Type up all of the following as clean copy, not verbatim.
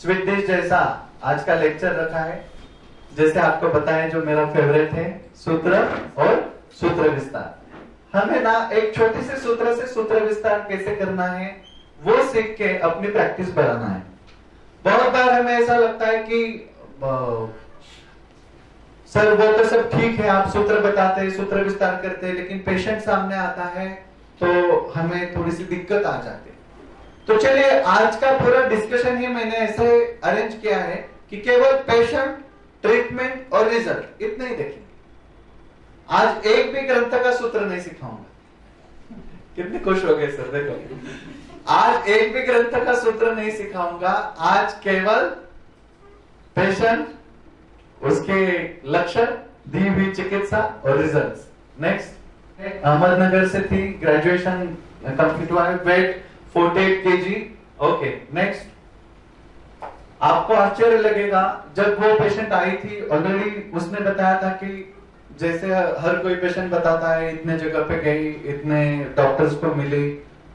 Sweet dish जैसा आज का लेक्चर रखा है। जैसे आपको बताया जो मेरा फेवरेट है, सूत्र और सूत्र विस्तार। हमें ना एक छोटे से सूत्र विस्तार कैसे करना है वो सीख के अपनी प्रैक्टिस बढ़ाना है। बहुत बार हमें ऐसा लगता है कि सर वो तो सब ठीक है, आप सूत्र बताते हैं, सूत्र विस्तार करते हैं, लेकिन पेशेंट सामने आता है तो हमें थोड़ी सी दिक्कत आ जाती है। तो चलिए आज का पूरा डिस्कशन ही मैंने ऐसे अरेंज किया है कि केवल पेशेंट, ट्रीटमेंट और रिजल्ट इतने ही देखेंगे। आज एक भी ग्रंथ का सूत्र नहीं सिखाऊंगा। कितने खुश हो गए सर, देखो आज एक भी ग्रंथ का सूत्र नहीं सिखाऊंगा। आज केवल पेशेंट, उसके लक्षण, दी हुई चिकित्सा और रिजल्ट्स। नेक्स्ट, अहमदनगर से थी, ग्रेजुएशन कंप्लीट हुआ है, वेट 48 kg। ओके नेक्स्ट, आपको आश्चर्य लगेगा जब वो पेशेंट आई थी, ऑलरेडी उसने बताया था कि जैसे हर कोई पेशेंट बताता है, इतने जगह पे गई, इतने डॉक्टर्स को मिली,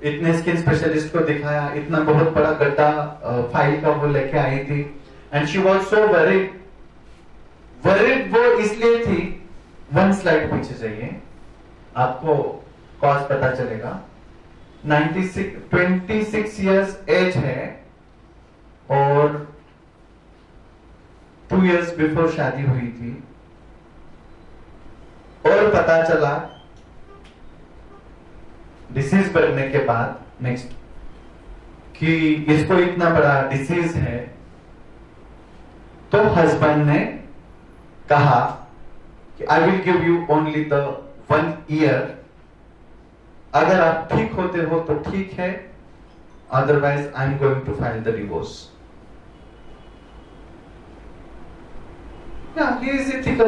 इतने स्किन स्पेशलिस्ट को दिखाया, इतना बहुत बड़ा गड्ढा फाइल का वो लेके आई थी। And she was so worried वो इसलिए थी, वन स्लाइड पीछे जाइए, आपको कॉज पता चलेगा। 26 इयर्स एज है और 2 इयर्स बिफोर शादी हुई थी, और पता चला डिसीज बढ़ने के बाद नेक्स्ट कि इसको इतना बड़ा डिसीज है। तो हस्बैंड ने कहा कि I will give you only the 1 year, अगर आप ठीक होते हो तो ठीक है, otherwise I am going to file the divorce.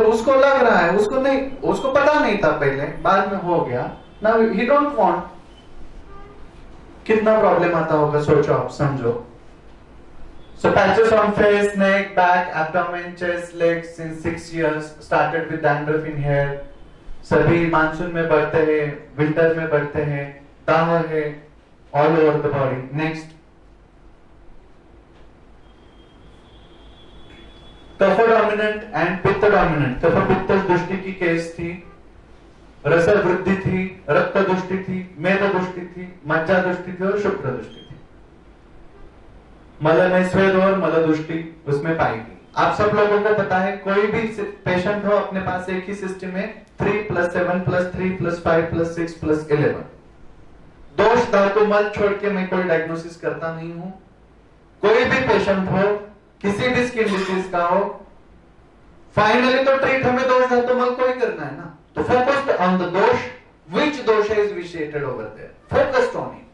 उसको लग रहा है, उसको नहीं, उसको पता नहीं था पहले, बाद में हो गया। Now he don't want. कितना प्रॉब्लम आता होगा सोचो, आप समझो। So patches on face, neck, back, abdomen, chest, legs since 6 years. Started with dandruff in hair. सभी मानसून में बढ़ते हैं, विंटर में बढ़ते हैं, दाह है all over the body. Next, kapha dominant and pitta dominant. कफ पित्त दृष्टि की केस थी, रस वृद्धि थी, रक्त दृष्टि थी, मेद दृष्टि थी, मज्जा दृष्टि थी और शुक्र दृष्टि थी। मल में स्वेद और मल दृष्टि उसमें पाएगी। आप सब लोगों को पता है, कोई भी पेशेंट हो अपने पास एक ही सिस्टम में 3 + 7 + 3 + 5 + 6 + 11 दोष धातु मल छोड़ के मैं कोई डायग्नोसिस करता नहीं हूं। कोई भी पेशेंट हो, किसी भी स्किन डिसीज का हो, फाइनली तो ट्रीट हमें दोष धातु मल को ही करना है ना। तो focused on the dosha, which dosha is vitiated over there, focused on it.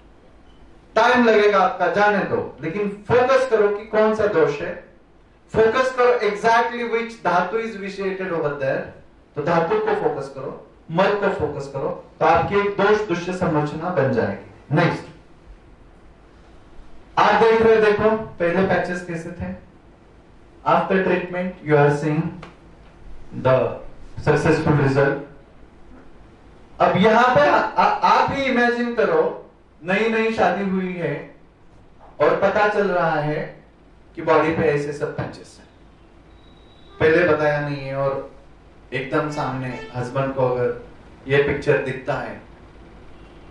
Time लगेगा आपका, जाने दो, लेकिन फोकस करो कि कौन सा दोष है। फोकस करो एग्जैक्टली विच धातु इज विशिएटेड ओवर देयर। तो धातु को फोकस करो, मल को फोकस करो, तो आपकी एक दोष दुष्य संरचना बन जाएगी। नेक्स्ट, आप देख रहे हो, देखो पहले पैचेस कैसे थे। After treatment you are seeing the successful result. अब यहां पे आप ही इमेजिन करो, नई नई शादी हुई है और पता चल रहा है कि बॉडी पे ऐसे सब पैचेस हैं, पहले बताया नहीं है, और एकदम सामने हस्बैंड को अगर ये पिक्चर दिखता है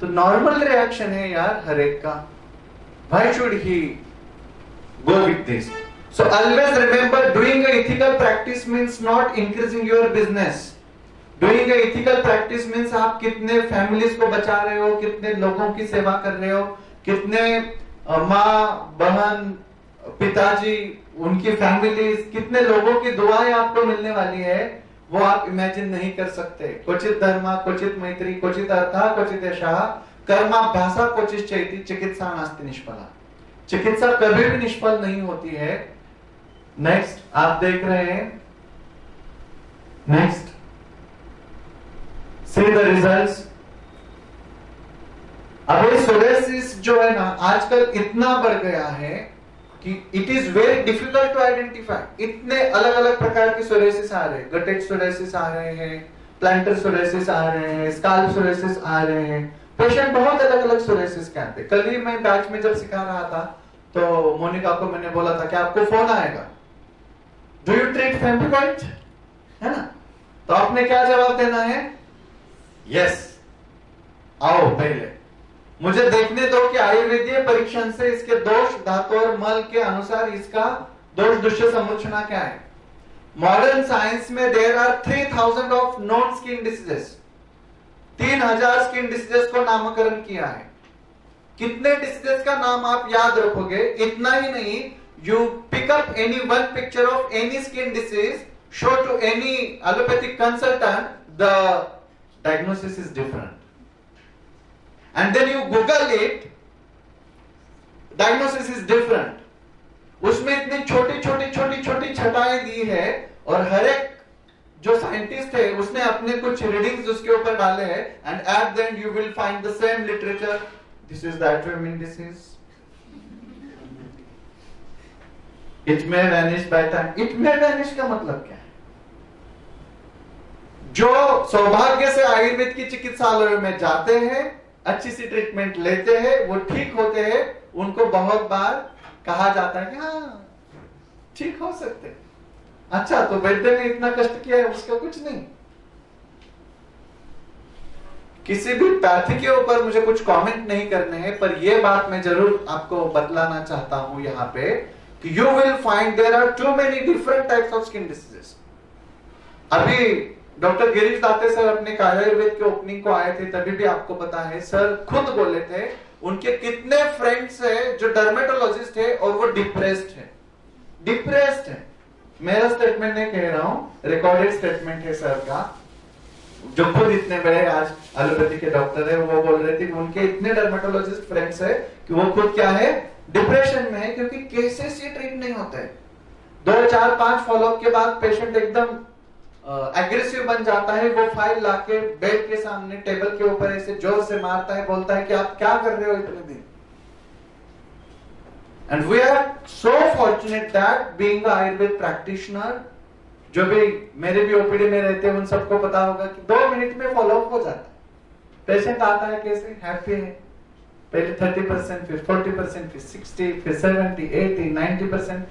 तो नॉर्मल रिएक्शन है यार हर एक का। Why should he go with this? So always remember, doing a ethical practice means not increasing your business. Doing a ethical practice means आप कितने फैमिलीज को बचा रहे हो, कितने लोगों की सेवा कर रहे हो, कितने माँ, बहन, पिताजी, उनकी फैमिलीज, कितने लोगों की दुआएं आपको मिलने वाली है, वो आप इमेजिन नहीं कर सकते। क्वचित धर्मा, क्वचित मैत्री, क्वचित अर्था, क्वचित यशः, कर्माभ्यासा क्वचित चैति, चिकित्सा नास्ति निष्फला। चिकित्सा कभी भी निष्फल नहीं होती है। नेक्स्ट, आप देख रहे हैं, नेक्स्ट सी द रिजल्ट्स। अब ये सोरेसिस जो है ना, आजकल इतना बढ़ गया है कि it is very difficult to identify. इतने अलग अलग प्रकार के सोरेसिस आ रहे हैं, गटेड सोरेसिस आ रहे हैं, प्लांटर सोरेसिस आ रहे हैं, स्काल्प सोरेसिस आ रहे हैं। पेशेंट बहुत अलग अलग सोरेसिस के आते हैं। कल ही मैं बैच में जब सिखा रहा था तो मोनिका को मैंने बोला था कि आपको फोन आएगा, डू यू ट्रीट फेमिकॉइड, है ना? तो आपने क्या जवाब देना है? यस, आओ पहले मुझे देखने दो कि आयुर्वेदीय परीक्षण से इसके दोष, धातु और मल के अनुसार इसका दोष दुष्य समुच्चना क्या है। मॉडर्न साइंस में there are 3000 of known skin diseases, 3000 skin diseases को नामकरण किया है। कितने डिसीजेस का नाम आप याद रखोगे? इतना ही नहीं, you pick up any one picture of any skin disease, show to any allopathic consultant, the diagnosis is different, and then you google it, diagnosis is different. उसमें इतनी छोटी छटाएं दी है और हर एक जो साइंटिस्ट है उसने अपने कुछ रीडिंग्स उसके ऊपर डाले हैं, and at the end you will find the same literature, this is that way mean this is, it may vanish by time. It may vanish का मतलब क्या है? जो सौभाग्य से आयुर्वेद की चिकित्सालयों में जाते हैं, अच्छी सी ट्रीटमेंट लेते हैं, वो ठीक होते हैं, उनको बहुत बार कहा जाता है कि हाँ ठीक हो सकते हैं। अच्छा, तो वैद्य ने इतना कष्ट किया है, उसका कुछ नहीं। किसी भी पैथी के ऊपर मुझे कुछ कमेंट नहीं करने हैं, पर यह बात मैं जरूर आपको बतलाना चाहता हूं यहां पे कि you will find there are too many different types of skin diseases. अभी डॉक्टर गिरीश दाते सर अपने आयुर्वेद के ओपनिंग को आए थे, तभी भी आपको पता है, सर खुद बोले थे उनके कितने फ्रेंड्स है जो डर्मेटोलॉजिस्ट है और वो डिप्रेस्ड है। मेरा स्टेटमेंट नहीं कह रहा हूं, रिकॉर्डेड स्टेटमेंट है सर का, जो खुद इतने बड़े आज एलोपैथी के डॉक्टर है, वो बोल रहे थे कि उनके इतने डर्मेटोलॉजिस्ट फ्रेंड्स है कि वो खुद क्या है, डिप्रेशन में है, क्योंकि केसेस ये ट्रीट नहीं होते हैं। 2, 4, 5 फॉलोअप के बाद पेशेंट एकदम एग्रेसिव बन जाता है, वो फाइल लाके बेड के सामने टेबल के ऊपर ऐसे जोर से मारता है, बोलता है कि आप क्या कर रहे हो इतने दिन। And we are so fortunate that being a Ayurveda practitioner, जो भी मेरे भी ओपीडी में रहते हैं उन सबको पता होगा कि 2 मिनट में फॉलोअप हो जाता है। पेशेंट आता है कैसे, हैप्पी है, पहले 30%, फिर 40%, फिर 60%, फिर 70%, 80%, 90%,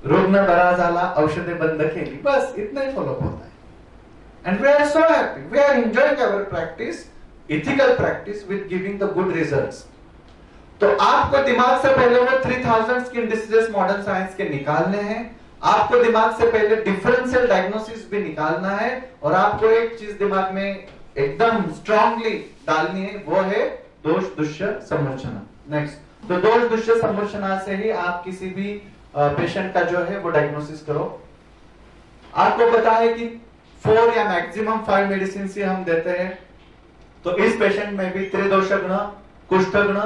रुग्ण बरा झाला, औषधे बंद केली, बस इतना ही फॉलोअप होता है। And we are so happy. We are enjoying our practice, ethical practice with giving the good results. तो आपको दिमाग से पहले वो 3000 स्किन डिसीजेस मॉडर्न साइंस के निकालने हैं, आपको दिमाग से पहले डिफरेंशियल डायग्नोसिस भी निकालना है, और आपको एक चीज दिमाग में एकदम स्ट्रांगली डालनी है, वो है दोष दुष्य समुच्चना। नेक्स्ट, तो दोष दुष्य समुच्चना से ही आप किसी भी पेशेंट का जो है वो डायग्नोसिस करो। आपको पता है कि 4 या मैक्सिमम 5 मेडिसिन ही हम देते हैं। तो इस पेशेंट में भी त्रिदोषज्ञ, कुष्ठज्ञ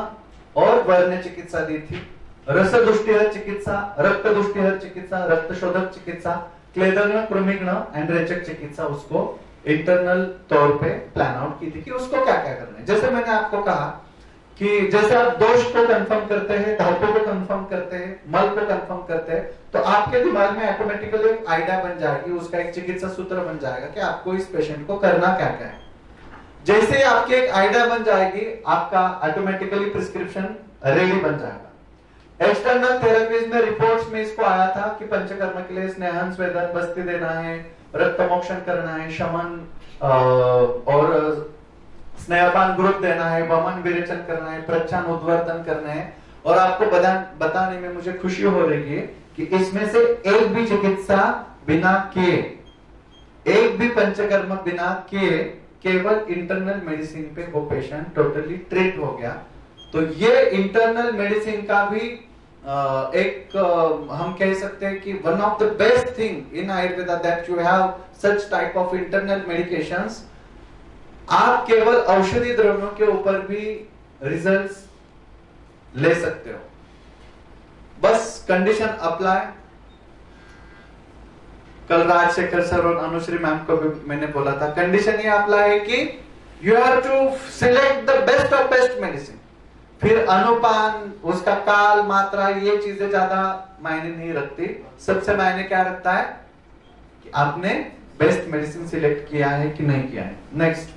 और वर्ण चिकित्सा दी थी, रसदुष्टिहर चिकित्सा, रक्त दुष्टिहर चिकित्सा, रक्त शोधक चिकित्सा, क्लेदज्ञ, कृमिज्ञ एंड रेचक चिकित्सा उसको इंटरनल तौर पे प्लान आउट की थी कि उसको क्या क्या करना है। जैसे मैंने आपको कहा कि जैसे आप दोष को कंफर्म करते हैं, धातु को कंफर्म करते हैं, मल को कंफर्म करते हैं, तो आपके दिमाग में ऑटोमेटिकली एक आइडिया बन जाएगी, उसका एक चिकित्सा सूत्र बन जाएगा कि आपको इस पेशेंट को करना क्या क्या है। जैसे आपकी एक आइडिया बन जाएगी, आपका ऑटोमेटिकली प्रिस्क्रिप्शन रेडी बन जाएगा। एक्सटर्नल थेरेपीज में रिपोर्ट्स में इसको आया था कि पंचकर्म के लिए स्नेहन, स्वेदन, बस्ती देना है, रक्त मोक्षण करना है, शमन और स्नेहपान ग्रुप देना है, वमन विरेचन करना है, प्रच्छन उद्वर्तन करना है। और आपको बताने में मुझे खुशी हो रही है कि इसमें से एक भी चिकित्सा बिना किए, एक भी पंचकर्म बिना किए, केवल इंटरनल मेडिसिन पे वो पेशेंट टोटली ट्रीट हो गया। तो ये इंटरनल मेडिसिन का भी एक हम कह सकते हैं कि one of the best thing in Ayurveda that you have such type of internal medications. आप केवल औषधि द्रव्यों के ऊपर भी रिजल्ट्स ले सकते हो, बस कंडीशन अप्लाई। कल राजशेखर सर और अनुश्री मैम को भी मैंने बोला था, कंडीशन ये अप्लाई है कि you have to select the best of best medicine. फिर अनुपान, उसका काल, मात्रा, ये चीजें ज्यादा मायने नहीं रखती। सबसे मायने क्या रखता है कि आपने बेस्ट मेडिसिन सिलेक्ट किया है कि नहीं किया है। नेक्स्ट,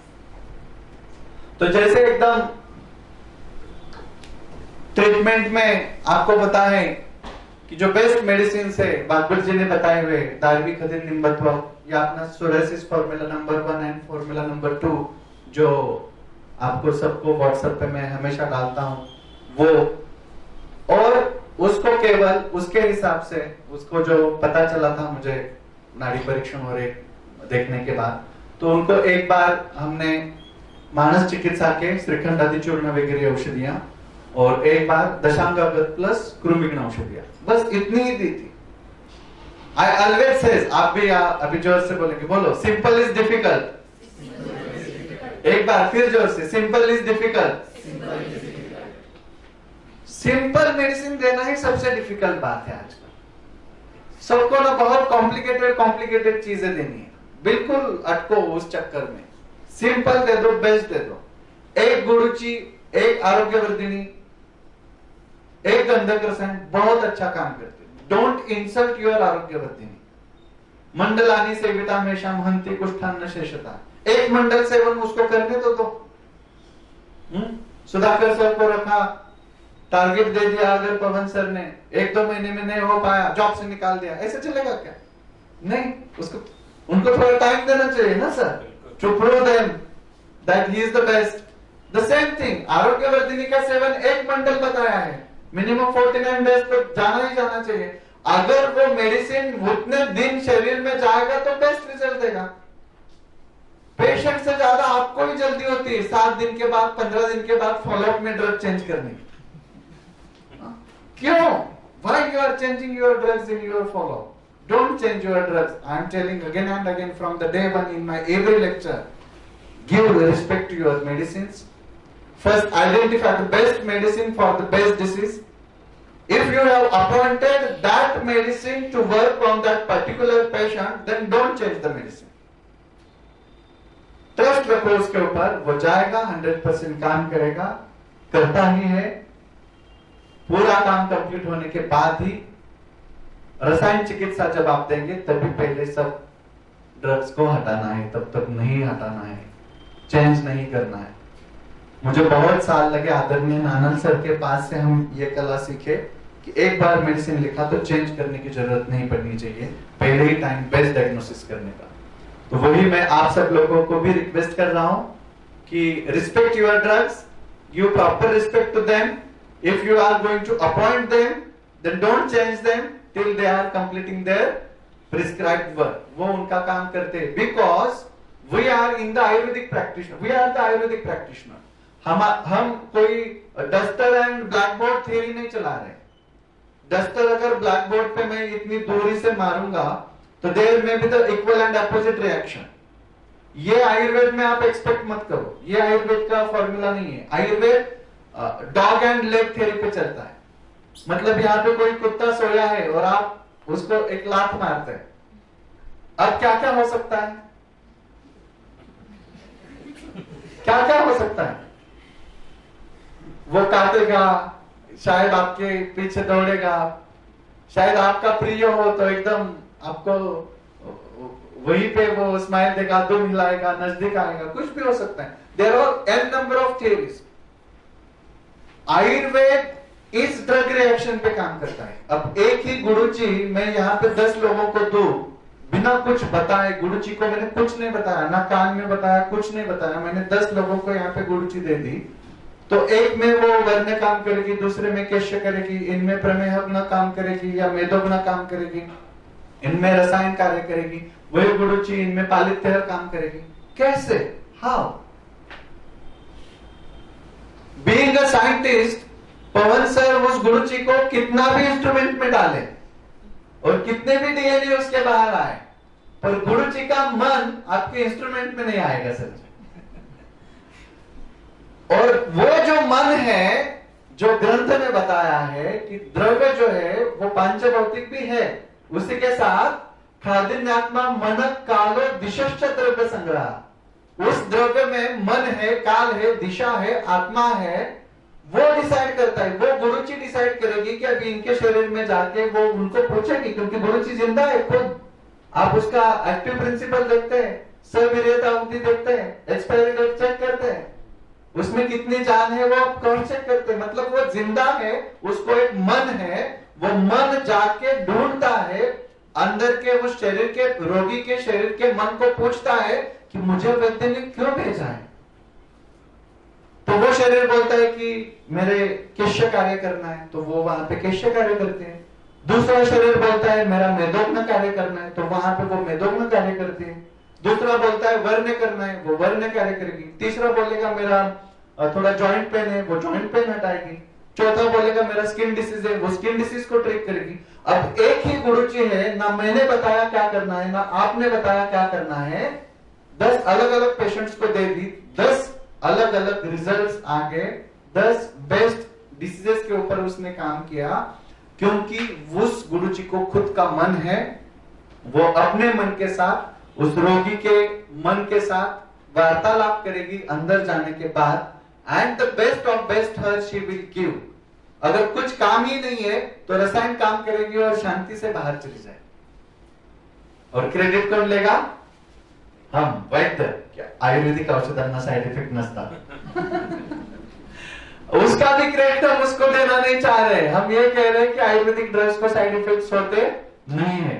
तो जैसे एकदम ट्रीटमेंट में आपको बताएं कि जो बेस्ट मेडिसिन है बागबल जी ने बताए हुए दारवी खदिर निम्बत्व या अपना psoriasis formula number 1 and formula number 2 जो आपको सबको व्हाट्सएप पे मैं हमेशा डालता हूं वो, और उसको केवल उसके हिसाब से उसको जो पता चला था मुझे नाड़ी परीक्षण और एक देखने के बाद, तो उनको एक बार हमने मानस चिकित्सा के श्रीखंड आदि चूर्ण वगैरह औषधियां और एक बार दशांगागत प्लस कृमिघ्न औषधियां, बस इतनी ही दी थी। आई ऑलवेज सेज, आप भी अभी जोर से बोलेंगे, बोलो सिंपल इज डिफिकल्ट। एक बार फिर जोर से, simple is difficult. Simple medicine देना ही सबसे डिफिकल्ट बात है आजकल। सबको ना बहुत कॉम्प्लिकेटेड चीजें देनी है, बिल्कुल अटको उस चक्कर में। सिंपल दे दो, बेस्ट दे दो। एक गुरुची, एक आरोग्यवर्धिनी, एक गंधक रसायन बहुत अच्छा काम करते। Don't insult your Arogyavardhini. मंडलानी सेविता हमेशा महंती कुष्ठान्न शेषता, एक मंडल सेवन उसको करने तो दो। सुधाकर सर को रखा, टारगेट दे दिया, अगर पवन सर ने 1-2 महीने में नहीं हो पाया जॉब से निकाल दिया, ऐसे चलेगा क्या? नहीं, उसको उनको थोड़ा टाइम देना चाहिए ना sir, to prove them that he is the best. The same thing, आरोग्यवर्धिनी का सेवन एक मंडल बताया है, मिनिमम 49 डेज तो जाना ही जाना चाहिए। अगर वो मेडिसिन उतने दिन शरीर में जाएगा तो बेस्ट रिजल्ट देगा। पेशेंट से ज्यादा आपको ही जल्दी होती है 7 दिन के बाद, 15 दिन के बाद फॉलोअप में ड्रग चेंज करने की। क्यों? Why you are changing your drugs in your follow-up? Don't change your drugs. I am telling again and again from the day one in my every lecture. Give respect to your medicines. First, identify the best medicine for the best disease. If you have appointed that medicine to work on that particular patient, then don't change the medicine. Trust रखो उसके ऊपर, वो जाएगा 100% काम करेगा, करता ही है। पूरा काम कंप्लीट होने के बाद ही रसायन चिकित्सा जब आप देंगे तभी पहले सब ड्रग्स को हटाना है, तब तक नहीं हटाना है, चेंज नहीं करना है। मुझे बहुत साल लगे आदरणीय आनंद सर के पास से हम ये कला सीखे कि एक बार मेडिसिन लिखा तो चेंज करने की जरूरत नहीं पड़नी चाहिए, पहले ही टाइम बेस्ट डायग्नोसिस करने का। तो वही मैं आप सब लोगों को भी रिक्वेस्ट कर रहा हूं कि respect your drugs, give proper respect to them. If you are going to appoint them, then don't change them till they are completing their prescribed work. वो उनका काम करते हैं, because we are in the Ayurvedic practitioner. We are the Ayurvedic practitioner. हम कोई duster and black board theory नहीं चला रहे। डस्टर अगर ब्लैक बोर्ड पे मैं इतनी दूरी से मारूंगा तो देयर में भी the equal and opposite reaction. ये आयुर्वेद में आप एक्सपेक्ट मत करो, ये आयुर्वेद का फॉर्मूला नहीं है। Ayurveda dog and leg theory पे चलता है। मतलब यहाँ पे कोई कुत्ता सोया है और आप उसको एक लात मारते हैं, अब क्या क्या हो सकता है? क्या क्या हो सकता है? वो काटेगा, शायद आपके पीछे दौड़ेगा, शायद आपका प्रिय हो तो एकदम आपको वहीं पे वो स्माइल देगा, दुम हिलाएगा, नजदीक आएगा, कुछ भी हो सकता है। There are n number of theories. Ayurveda इस ड्रग रिएक्शन पे काम करता है। अब एक ही गुरुजी मैं यहाँ पे 10 लोगों को दूं बिना कुछ बताए, गुरुजी को मैंने कुछ नहीं बताया, ना कान में बताया, कुछ नहीं बताया, मैंने 10 लोगों को यहाँ पे गुरुजी दे दी, तो एक में वो वर्ण काम करेगी, दूसरे में कैश्य करेगी, इनमें प्रमेह अपना काम करेगी या मेदोगुना काम करेगी, इनमें रसायन कार्य करेगी, वही गुरुजी इनमें पालित्य काम करेगी। कैसे? How? Being a scientist, Pawan sir उस गुरुजी को कितना भी इंस्ट्रूमेंट में डाले और कितने भी डीएनए उसके बाहर आए, पर गुरुजी का मन आपके इंस्ट्रूमेंट में नहीं आएगा सर। और वो जो मन है, जो ग्रंथ में बताया है कि द्रव्य जो है वो पांचभौतिक भी है, उसी के साथ खादिन्यात्मा मन कालो दिशश्च द्रव्य संग्रह, उस द्रव्य में मन है, काल है, दिशा है, आत्मा है, वो डिसाइड करता है। वो गुरुजी डिसाइड करेगी कि अभी इनके शरीर में जाके वो उनको पूछेगी, क्योंकि गुरुजी जिंदा है खुद। आप उसका एक्टिव प्रिंसिपल देखते हैं, सवीर्यता अवधि देखते हैं, एक्सपायरी डेट चेक करते हैं, उसमें कितनी जान है वो आप कौन चेक करते हैं? मतलब वो जिंदा है, उसको एक मन है, वो मन जाके ढूंढता है अंदर के उस शरीर के, रोगी के शरीर के मन को पूछता है कि मुझे वैद्य ने क्यों भेजा है। तो वो शरीर बोलता है कि मेरे केश्य कार्य करना है, तो वो वहां पे केश्य कार्य करते हैं। दूसरा शरीर बोलता है मेरा मेदोग्न कार्य करना है, तो वहां पे वो मेदोग्न कार्य करते हैं। दूसरा बोलता है वर्ण करना है, वो वर्ण कार्य करेगी। तीसरा बोलेगा मेरा थोड़ा जॉइंट पेन है, वो जॉइंट पेन हटाएगी। चौथा बोलेगा मेरा स्किन डिसीज है, वो स्किन डिसीज को ट्रीट करेगी। अब एक ही गुरुजी है, ना मैंने बताया क्या करना है, ना आपने बताया क्या करना है। 10 अलग अलग पेशेंट्स को दे दी, 10 अलग अलग रिजल्ट्स आ गए, 10 बेस्ट डिसीजेस के ऊपर उसने काम किया, क्योंकि उस गुरुजी को खुद का मन है। वो अपने मन के साथ उस रोगी के मन के साथ वार्तालाप करेगी अंदर जाने के बाद, and the best of best her she will give. अगर कुछ काम ही नहीं है तो रसायन काम करेगी और शांति से बाहर चली जाए। और क्रेडिट कौन लेगा? हम वैद्य। क्या आयुर्वेदिक औषधांना साइड इफेक्ट नसता उसका भी क्रेडिट हम उसको देना नहीं चाह रहे। हम ये कह रहे हैं कि आयुर्वेदिक ड्रग्स को साइड इफेक्ट्स होते नहीं है।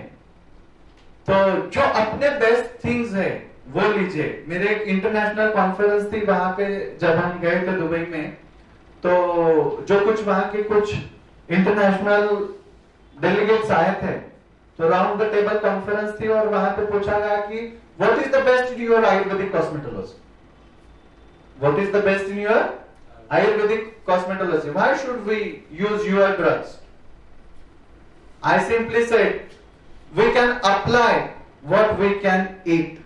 तो जो अपने बेस्ट थिंग्स है वो लीजिए। मेरे एक इंटरनेशनल कॉन्फ्रेंस थी, वहां पे जब हम गए थे दुबई में, तो जो कुछ वहां के कुछ इंटरनेशनल डेलीगेट्स आए थे, तो राउंड द टेबल कॉन्फ्रेंस थी और वहां पे पूछा गया कि what is the best in your Ayurvedic cosmetology, what is the best in your Ayurvedic cosmetology, why should we use your drugs? I simply said we can apply what we can eat.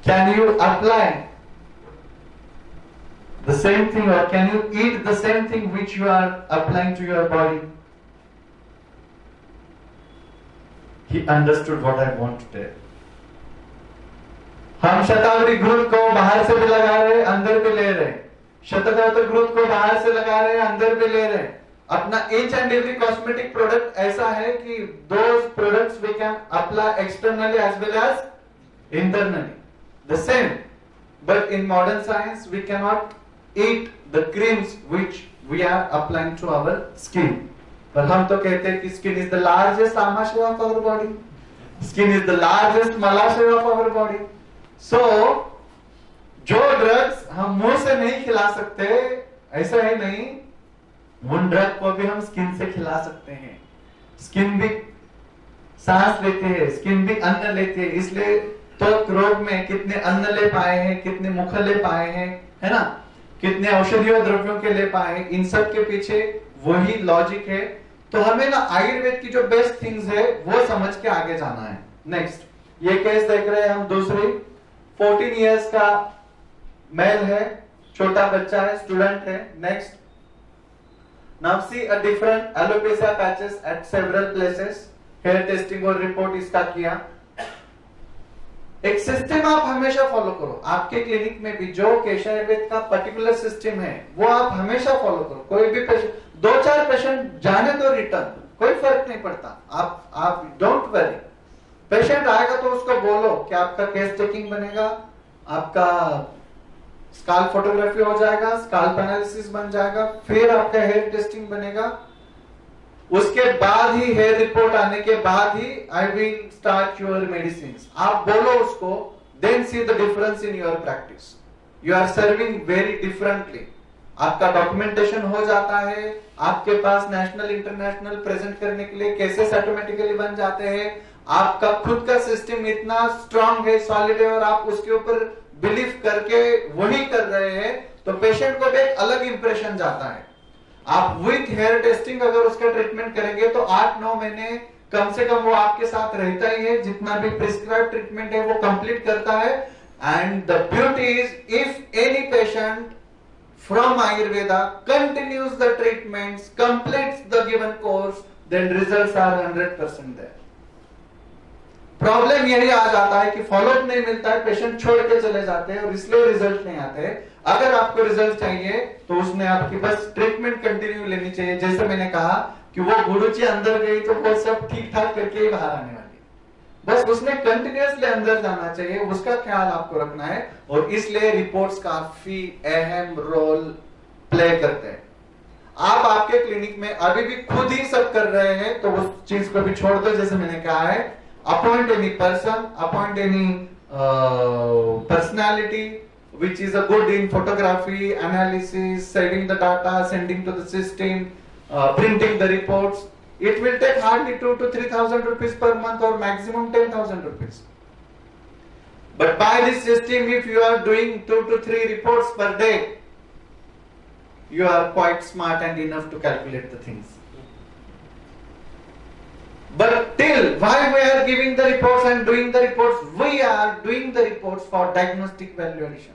Can you apply the same thing, or can you eat the same thing which you are applying to your body? He understood what I want to tell. हम शतावरी घृत को बाहर से भी लगा रहे, अंदर भी ले रहे। शतधातु घृत को बाहर से लगा रहे, अंदर भी ले रहे। अपना each and every cosmetic product ऐसा है कि those products we can apply externally as well as internally. The same, but in modern science we cannot eat the creams which we are applying to our skin. पर हम तो कहते हैं कि skin is the largest आमाशय of our body. Skin is the largest मलाशय of our body. So जो drugs हम मुंह से नहीं खिला सकते, ऐसा है नहीं, उन ड्रग को भी हम स्किन से खिला सकते हैं। स्किन भी सांस लेते हैं, स्किन भी अन्न लेते हैं। इसलिए त्वक रोग में कितने अन्न ले पाए हैं, कितने मुख ले पाए हैं, है ना, कितने औषधीय द्रव्यों के ले पाए हैं। इन सब के पीछे वही लॉजिक है। तो हमें ना आयुर्वेद की जो बेस्ट थिंग्स है वो समझ के आगे जाना है। नेक्स्ट ये केस देख रहे हैं हम, दूसरी 14 इयर्स का मेल है, छोटा बच्चा है, स्टूडेंट है। Next, now see a different alopecia patches at several places, hair testing और रिपोर्ट इसका किया। एक सिस्टम आप हमेशा फॉलो करो। आपके क्लिनिक में भी जो केशायुर्वेद का पर्टिकुलर सिस्टम है वो आप हमेशा फॉलो करो। कोई भी पेशेंट, 2-4 पेशेंट जाने तो रिटर्न, कोई फर्क नहीं पड़ता। आप डोंट वरी। पेशेंट आएगा तो उसको बोलो कि आपका केस टेकिंग बनेगा, आपका स्काल्प फोटोग्राफी हो जाएगा, स्काल्प एनालिसिस बन जाएगा, फिर आपका हेयर टेस्टिंग बनेगा। उसके बाद ही हेयर रिपोर्ट आने के बाद ही I will start your medicine. आप बोलो उसको, then see the difference in your practice. You are serving very differently. आपका डॉक्यूमेंटेशन हो जाता है, आपके पास नेशनल इंटरनेशनल प्रेजेंट करने के लिए केसेस ऑटोमेटिकली बन जाते हैं। आपका खुद का सिस्टम इतना स्ट्रांग है, सॉलिड है, और आप उसके ऊपर बिलीव करके वही कर रहे हैं, तो पेशेंट को भी एक अलग इंप्रेशन जाता है। आप विथ हेयर टेस्टिंग अगर उसका ट्रीटमेंट करेंगे तो 8-9 महीने कम से कम वो आपके साथ रहता ही है। जितना भी प्रिस्क्राइब ट्रीटमेंट है वो कंप्लीट करता है। And the beauty is, if any patient from Ayurveda continues the treatments, completes the given course, then results are 100% there. Problem यही आ जाता है कि फॉलोअप नहीं मिलता है, पेशेंट छोड़ के चले जाते हैं और इसलिए रिजल्ट नहीं आते। अगर आपको रिजल्ट चाहिए तो उसने आपकी बस ट्रीटमेंट कंटिन्यू लेनी चाहिए। जैसे मैंने कहा कि वो गुरुजी अंदर गई तो वो सब ठीक ठाक करके ही बाहर आने वाली। बस उसने कंटिन्यूअसली अंदर जाना चाहिए, उसका ख्याल आपको रखना है। और इसलिए रिपोर्ट्स काफी अहम रोल प्ले करते हैं। आप आपके क्लिनिक में अभी भी खुद ही सब कर रहे हैं तो उस चीज को भी छोड़ दो। जैसे मैंने कहा है, appoint any person, appoint any personality which is a good in photography, analysis, saving the data, sending to the system, printing the reports. It will take hardly 2 to 3,000 rupees per month or maximum 10,000 rupees. But by this system, if you are doing 2 to 3 reports per day, you are quite smart and enough to calculate the things. But till why we are giving the reports and doing the reports? We are doing the reports for diagnostic valuation.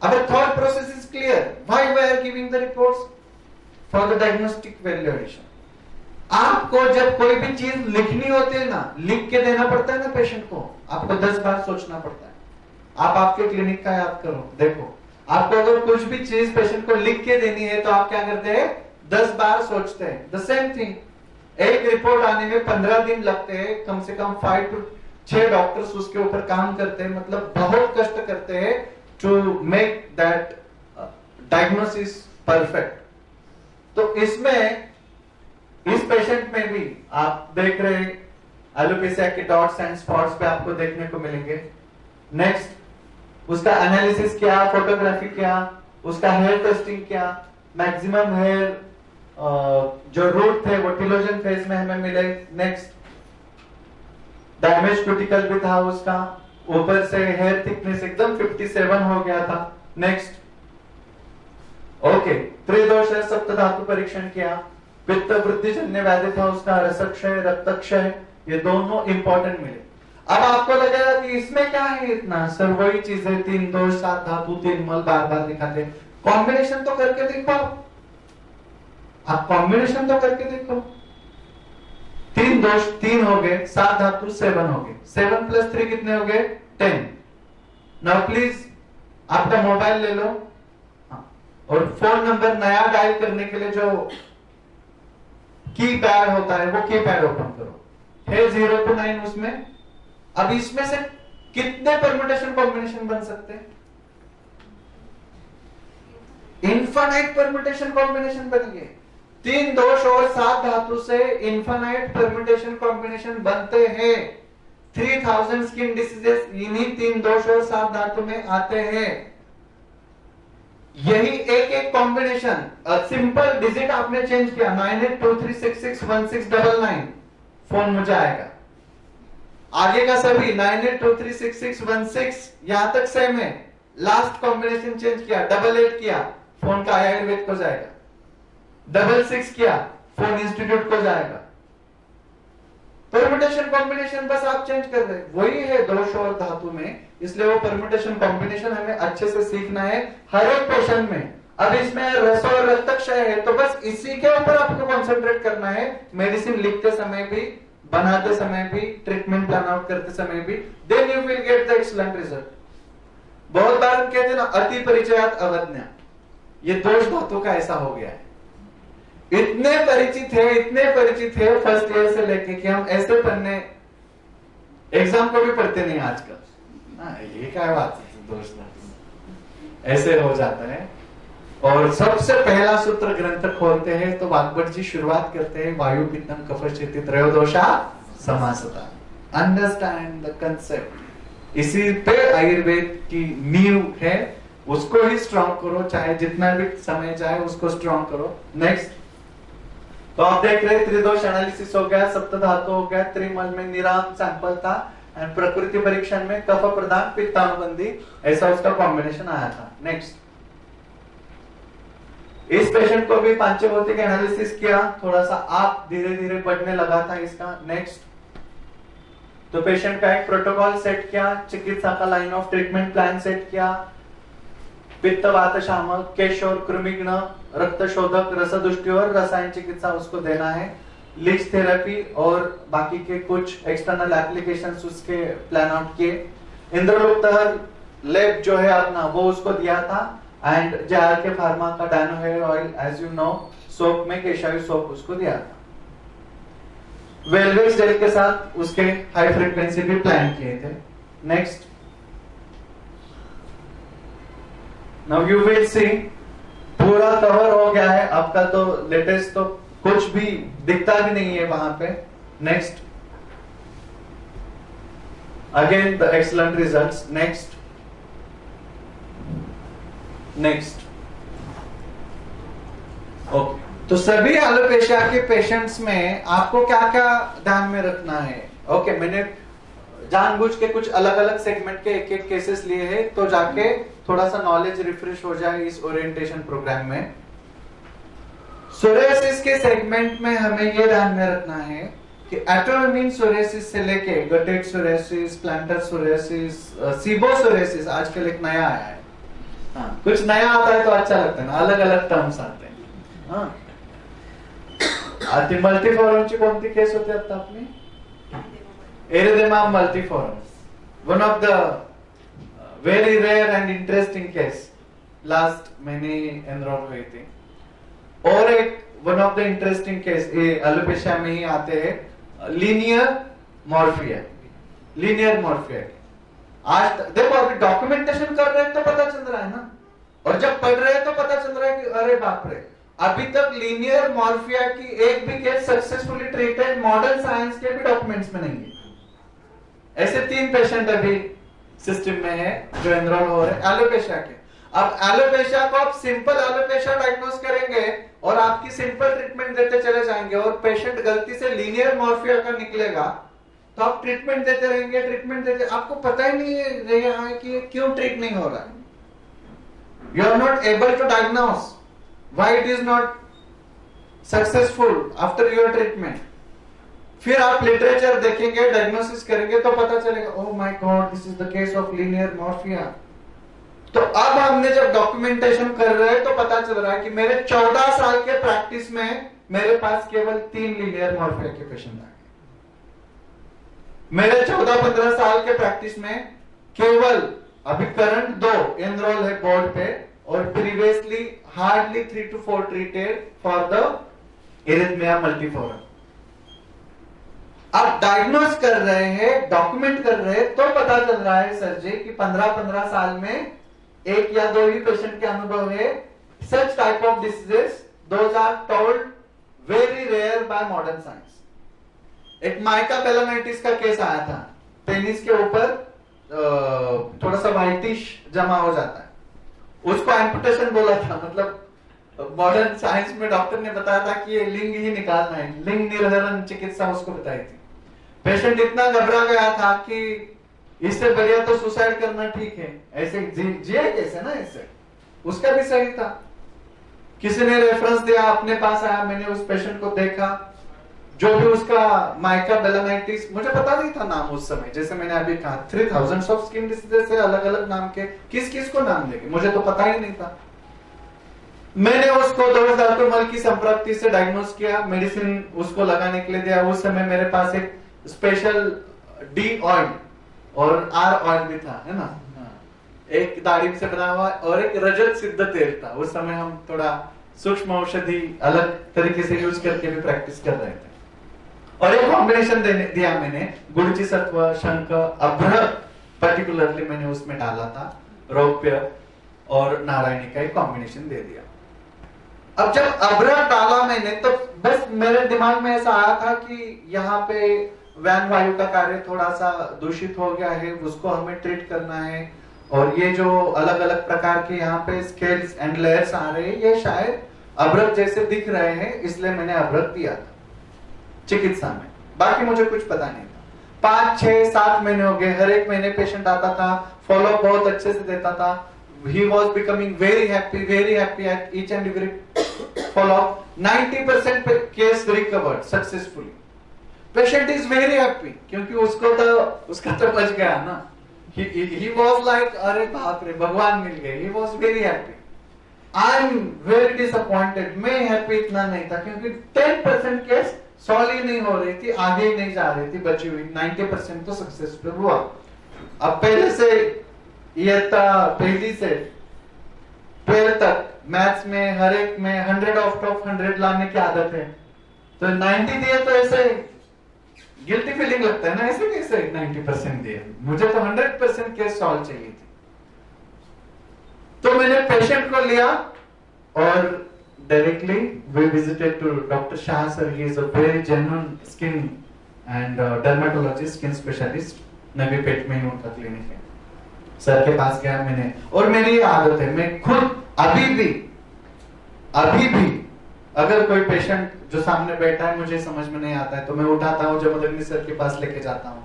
Our thought process is clear. Why we are giving the reports? For the diagnostic valuation. आपको जब कोई भी चीज लिखनी होती है ना, लिख के देना पड़ता है ना पेशेंट को, आपको 10 बार सोचना पड़ता है। आप आपके क्लिनिक का याद करो, देखो आपको अगर कुछ भी चीज पेशेंट को लिख के देनी है तो आप क्या करते हैं? 10 बार सोचते हैं। द सेम थिंग, एक रिपोर्ट आने में 15 दिन लगते हैं, कम से कम 5 to 6 डॉक्टर्स उसके ऊपर काम करते हैं, मतलब बहुत कष्ट करते हैं to make that diagnosis perfect. तो इसमें इस पेशेंट में भी आप देख रहे हैं एलोपेसिया के डॉट्स एंड स्पॉट्स पे आपको देखने को मिलेंगे। नेक्स्ट, उसका एनालिसिस क्या, फोटोग्राफी क्या, उसका हेयर टेस्टिंग क्या, मैक्सिमम हेयर जो रूट थे वो टिलोजन फेज में हमें मिले। नेक्स्ट, डैमेज क्यूटिकल भी था उसका, ऊपर से हेयर थिकनेस एकदम 57 हो गया था। नेक्स्ट, ओके, त्रिदोष सप्त धातु परीक्षण किया, पित्त वृद्धिजन्य व्याधि था उसका, रसक्षय, रक्तक्षय, ये दोनों इंपॉर्टेंट मिले। अब आपको लगेगा कि इसमें क्या है इतना, सर वही चीज है, 3 दोष 7 धातु 3 मल बार बार दिखाते, कॉम्बिनेशन तो करके देखो। आप कॉम्बिनेशन तो करके देखो, 3 दोष 3 हो गए, 7 धातु 7 हो गए, 7 + 3 कितने हो गए? 10। नाउ प्लीज आपका मोबाइल ले लो और फोन नंबर नया डायल करने के लिए जो की पैड होता है वो की पैड ओपन करो, है 0 to 9 उसमें। अब इसमें से कितने परम्यूटेशन कॉम्बिनेशन बन सकते हैं? इनफाइनाइट परम्यूटेशन कॉम्बिनेशन बन गए। 3 दोष और 7 धातु से इनफाइनाइट परम्यूटेशन कॉम्बिनेशन बनते हैं। 3000 स्किन डिसीजेस इन्हीं 3 दोष और 7 धातु में आते हैं। यही एक कॉम्बिनेशन, सिंपल डिजिट आपने चेंज किया, 9823661699, फोन मुझे आएगा। आगे का सभी 98236616 यहां तक सेम है। लास्ट कॉम्बिनेशन चेंज किया, 88 किया, फोन का आयुर्वेद को जाएगा। 66 किया, फोन इंस्टीट्यूट को जाएगा। परम्यूटेशन कॉम्बिनेशन बस आप चेंज कर रहे, वही है दोष और धातु में। इसलिए वो परम्यूटेशन कॉम्बिनेशन हमें अच्छे से सीखना है हर एक पेशेंट में। अब इसमें रस और रक्तक्षय है तो बस इसी के ऊपर आपको कंसंट्रेट करना है, मेडिसिन लिखते समय भी, बनाते समय भी, ट्रीटमेंट प्लान आउट करते समय भी, then you will get the excellent result. बहुत बार हम कहते हैं ना, अति परिचयात अवज्ञा, ये दोष धातु का ऐसा हो गया है। इतने परिचित है फर्स्ट ईयर से लेके कि हम ऐसे पढ़ने एग्जाम को भी पढ़ते नहीं आजकल। ये क्या बात है, दोष धातु ऐसे हो जाता है। और सबसे पहला सूत्र ग्रंथ खोलते हैं तो वाग्भट जी शुरुआत करते हैं, वायु पित्तम कफ चित्त त्रयोदोषा समासता। Understand the concept. इसी पे आयुर्वेद की नींव है, उसको ही स्ट्रॉन्ग करो, चाहे जितना भी समय जाए उसको स्ट्रॉन्ग करो। नेक्स्ट, तो आप देख रहे त्रिदोष एनालिसिस हो गया, सप्त धातु हो गया, त्रिमल में निराम सैंपल था, एंड प्रकृति परीक्षण में कफ प्रदान पित्तानुबंधी, ऐसा उसका कॉम्बिनेशन आया था। नेक्स्ट, इस पेशेंट को भी पांचभौतिक एनालिसिस किया, थोड़ा सा आप धीरे धीरे बढ़ने लगा था इसका। नेक्स्ट, तो पेशेंट का एक प्रोटोकॉल सेट किया, चिकित्सा का line of treatment plan set किया, पित्त वात शामक, केश और कृमिघ्न, रक्त शोधक, रसदुष्टि और रसायन चिकित्सा उसको देना है। लिच थेरेपी और बाकी के कुछ एक्सटर्नल एप्लीकेशंस उसके प्लान आउट किए। इंद्रलोक लेब जो है अपना वो उसको दिया था, एंड जेआर के फार्मा का Dyno hair oil, as you know, soap में केशायु सोप उसको दिया था। वेलवेक्स जेल के साथ उसके हाई फ्रीक्वेंसी भी प्लान किए थे। Next, now you will see पूरा कवर हो गया है आपका, तो लेटेस्ट तो कुछ भी दिखता भी नहीं है वहां पे। Next, again the excellent results. Next, next, okay. तो सभी एलोपेशिया के पेशेंट्स में आपको क्या क्या ध्यान में रखना है? ओके, मैंने जानबूझ के कुछ अलग अलग सेगमेंट के एक एक केसेस लिए हैं, तो जाके थोड़ा सा नॉलेज रिफ्रेश हो जाए इस ओरिएंटेशन प्रोग्राम में। सोरियासिस के सेगमेंट में हमें यह ध्यान में रखना है कि एटोइम्यून सोरियासिस से लेके गटेड सोरियासिस, प्लांटर सोरियासिस, सीबोसोरियासिस आजकल एक नया आया है। हाँ, कुछ नया आता है तो अच्छा लगता है ना, अलग अलग टर्म्स आते हैं। हाँ, मल्टीफॉरमची कोणती केस होती आता आपली? Erythema multiforme, one of the very rare and interesting case last महीने एनरोल हुई थी। और एक one of the interesting case alopecia में ही आते हैं, लीनियर मॉर्फिया। लीनियर मॉर्फिया आज देखो, अभी डॉक्यूमेंटेशन कर रहे हैं तो पता चल रहा है ना, और जब पढ़ रहे हैं तो पता चल रहा है कि अरे बाप रे, अभी तक लीनियर मॉर्फिया की एक भी case successfully treated modern science के भी डॉक्यूमेंट्स में नहीं है। ऐसे 3 पेशेंट अभी सिस्टम में है जो एनरोल हो रहे हैं एलोपेशिया के। अब एलोपेशिया को आप सिंपल एलोपेशिया डायग्नोस करेंगे और आपकी सिंपल ट्रीटमेंट देते चले जाएंगे, और पेशेंट गलती से लीनियर मॉर्फिया का निकलेगा तो आप ट्रीटमेंट देते रहेंगे, ट्रीटमेंट देते, आपको पता ही नहीं है कि क्यों ट्रीट नहीं हो रहा है। You are not able to diagnose why it is not successful after your treatment. फिर आप लिटरेचर देखेंगे, डायग्नोसिस करेंगे तो पता चलेगा, oh my God, this is the case of linear morphea. तो अब हमने जब डॉक्यूमेंटेशन कर रहे हैं तो पता चल रहा है कि मेरे 14 साल के प्रैक्टिस में मेरे पास केवल 3 लीनियर मॉर्फिया के पेशेंट आए। मेरे 14-15 साल के प्रैक्टिस में केवल अभी करंट 2 एनरोल है बोर्ड पे, और previously hardly 3 to 4 treated for the erythema multiforme. आप डायग्नोस कर रहे हैं, डॉक्यूमेंट कर रहे हैं, तो पता चल रहा है सर जी कि 15-15 साल में 1 या 2 ही पेशेंट के अनुभव है। Such type of diseases, those are told very rare by modern science. एक माइका बेलानाइटिस का केस आया था, पेनिस के ऊपर थोड़ा सा व्हाइटिश जमा हो जाता है, उसको एम्पुटेशन बोला था। मतलब मॉडर्न साइंस में डॉक्टर ने बताया था कि ये लिंग ही निकालना है, लिंग निर्हरण चिकित्सा उसको बताई थी। पेशेंट इतना घबरा गया था कि इससे बढ़िया तो सुसाइड करना ठीक है, ऐसे जिया कैसे ना, ऐसे उसका भी सही था। किसी ने रेफरेंस दिया, अपने पास आया, मैंने उस पेशेंट को देखा, जो भी उसका माइका बेलानाइटिस, मुझे पता नहीं था नाम उस समय, जैसे मैंने अभी कहा 3000 ऑफ स्किन डिसीजेस है अलग अलग नाम के, किस किस को नाम देंगे, मुझे तो पता ही नहीं था। मैंने उसको दोष धातुमल की संपत्ति से डायग्नोस किया, मेडिसिन उसको लगाने के लिए दिया। उस समय मेरे पास एक स्पेशल डी ऑयल और आर ऑयल भी था, है ना, एक दाढ़ी से बना हुआ, और एक रजत सिद्ध तेल था। उस समय हम थोड़ा सूक्ष्म औषधि अलग तरीके से यूज करके भी प्रैक्टिस कर रहे थे, और एक कॉम्बिनेशन दिया मैंने, गुड़ची सत्व, शंख, अभ्र पर्टिकुलरली मैंने उसमें डाला था, रौप्य और नारायणी का एक कॉम्बिनेशन दे दिया। अब जब अभ्र डाला मैंने तो बस मेरे दिमाग में ऐसा आया था कि यहाँ पे वैन वायु का कार्य थोड़ा सा दूषित हो गया है, उसको हमें ट्रीट करना है, और ये जो अलग अलग प्रकार के यहाँ पे स्केल्स एंड लेयर्स आ रहे हैं, ये शायद अभ्रक जैसे दिख रहे हैं, इसलिए मैंने अभ्रक दिया था चिकित्सा में। बाकी मुझे कुछ पता नहीं था। 5, 6, 7 महीने हो गए, हर एक महीने पेशेंट आता था, फॉलो बहुत अच्छे से देता था। He was becoming very happy at each and every follow-up. 90% case recovered successfully. Patient is very happy क्योंकि उसका तो बच गया ना। He was like, अरे बाप रे, भगवान मिल गए। He was very happy. I'm very disappointed. मैं happy इतना नहीं था क्योंकि 10% केस सॉल्व ही नहीं हो रही थी, आगे ही नहीं जा रही थी, बची हुई 90% तो सक्सेसफुल हुआ। अब पहले से पहली से 12 तक मैथ्स में हर एक में 100 आउट ऑफ 100 लाने की आदत है, तो 90 दिए तो ऐसे गिल्टी फीलिंग लगता है ना, ऐसे कैसे 90% दिए, मुझे तो 100% केस सॉल्व चाहिए थी। तो मैंने पेशेंट को लिया और directly we visited to doctor Shah sir. He is a very genuine skin and dermatologist, skin specialist. नवी पेट में ही उनका क्लिनिक है। सर के पास गया मैंने, और मेरी आदत है, मैं खुद अभी भी अगर कोई पेशेंट जो सामने बैठा है मुझे समझ में नहीं आता है तो मैं उठाता हूँ, जमोदग्नि सर के पास लेके जाता हूँ।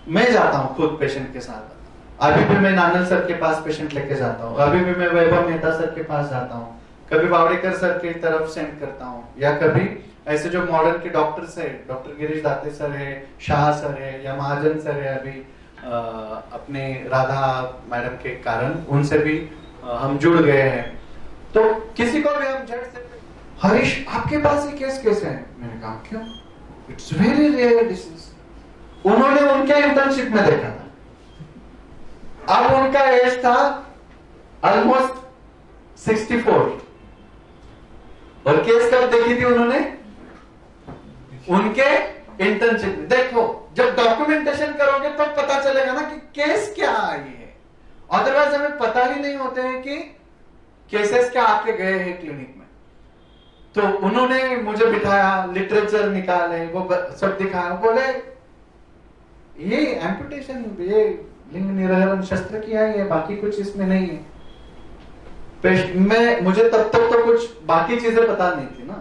मैं जाता हूँ खुद पेशेंट के साथ। अभी भी मैं नानल सर के पास पेशेंट लेके जाता हूँ, अभी भी मैं वैभव मेहता सर के पास जाता हूँ, कभी बावड़ेकर सर की तरफ सेंड करता हूँ, या कभी ऐसे जो मॉडर्न के डॉक्टर्स है, डॉक्टर गिरीश दाते सर है, शाह सर है, या महाजन सर है, अभी अपने राधा मैडम के कारण उनसे भी हम जुड़ गए हैं। तो किसी को भी हम झट से, हरीश आपके पास ये केस कैसे है? मैंने कहा क्यों? It's very rare disease. उन्होंने उनके इंटर्नशिप में देखा था, अब उनका एज था ऑलमोस्ट 64, और केस कब देखी थी उन्होंने? उनके इंटर्नशिप में। देखो, जब डॉक्यूमेंटेशन करोगे तो पता चलेगा ना कि केस क्या आई है, अदरवाइज हमें पता ही नहीं होते हैं कि केसेस क्या आके गए हैं क्लिनिक में। तो उन्होंने मुझे बिठाया, लिटरेचर निकाले, वो सब दिखाया, बोले ये एम्पुटेशन, ये लिंग निर्हरण शस्त्र किया है, बाकी कुछ इसमें नहीं है। मुझे तब तक तो कुछ बाकी चीजें पता नहीं थी ना।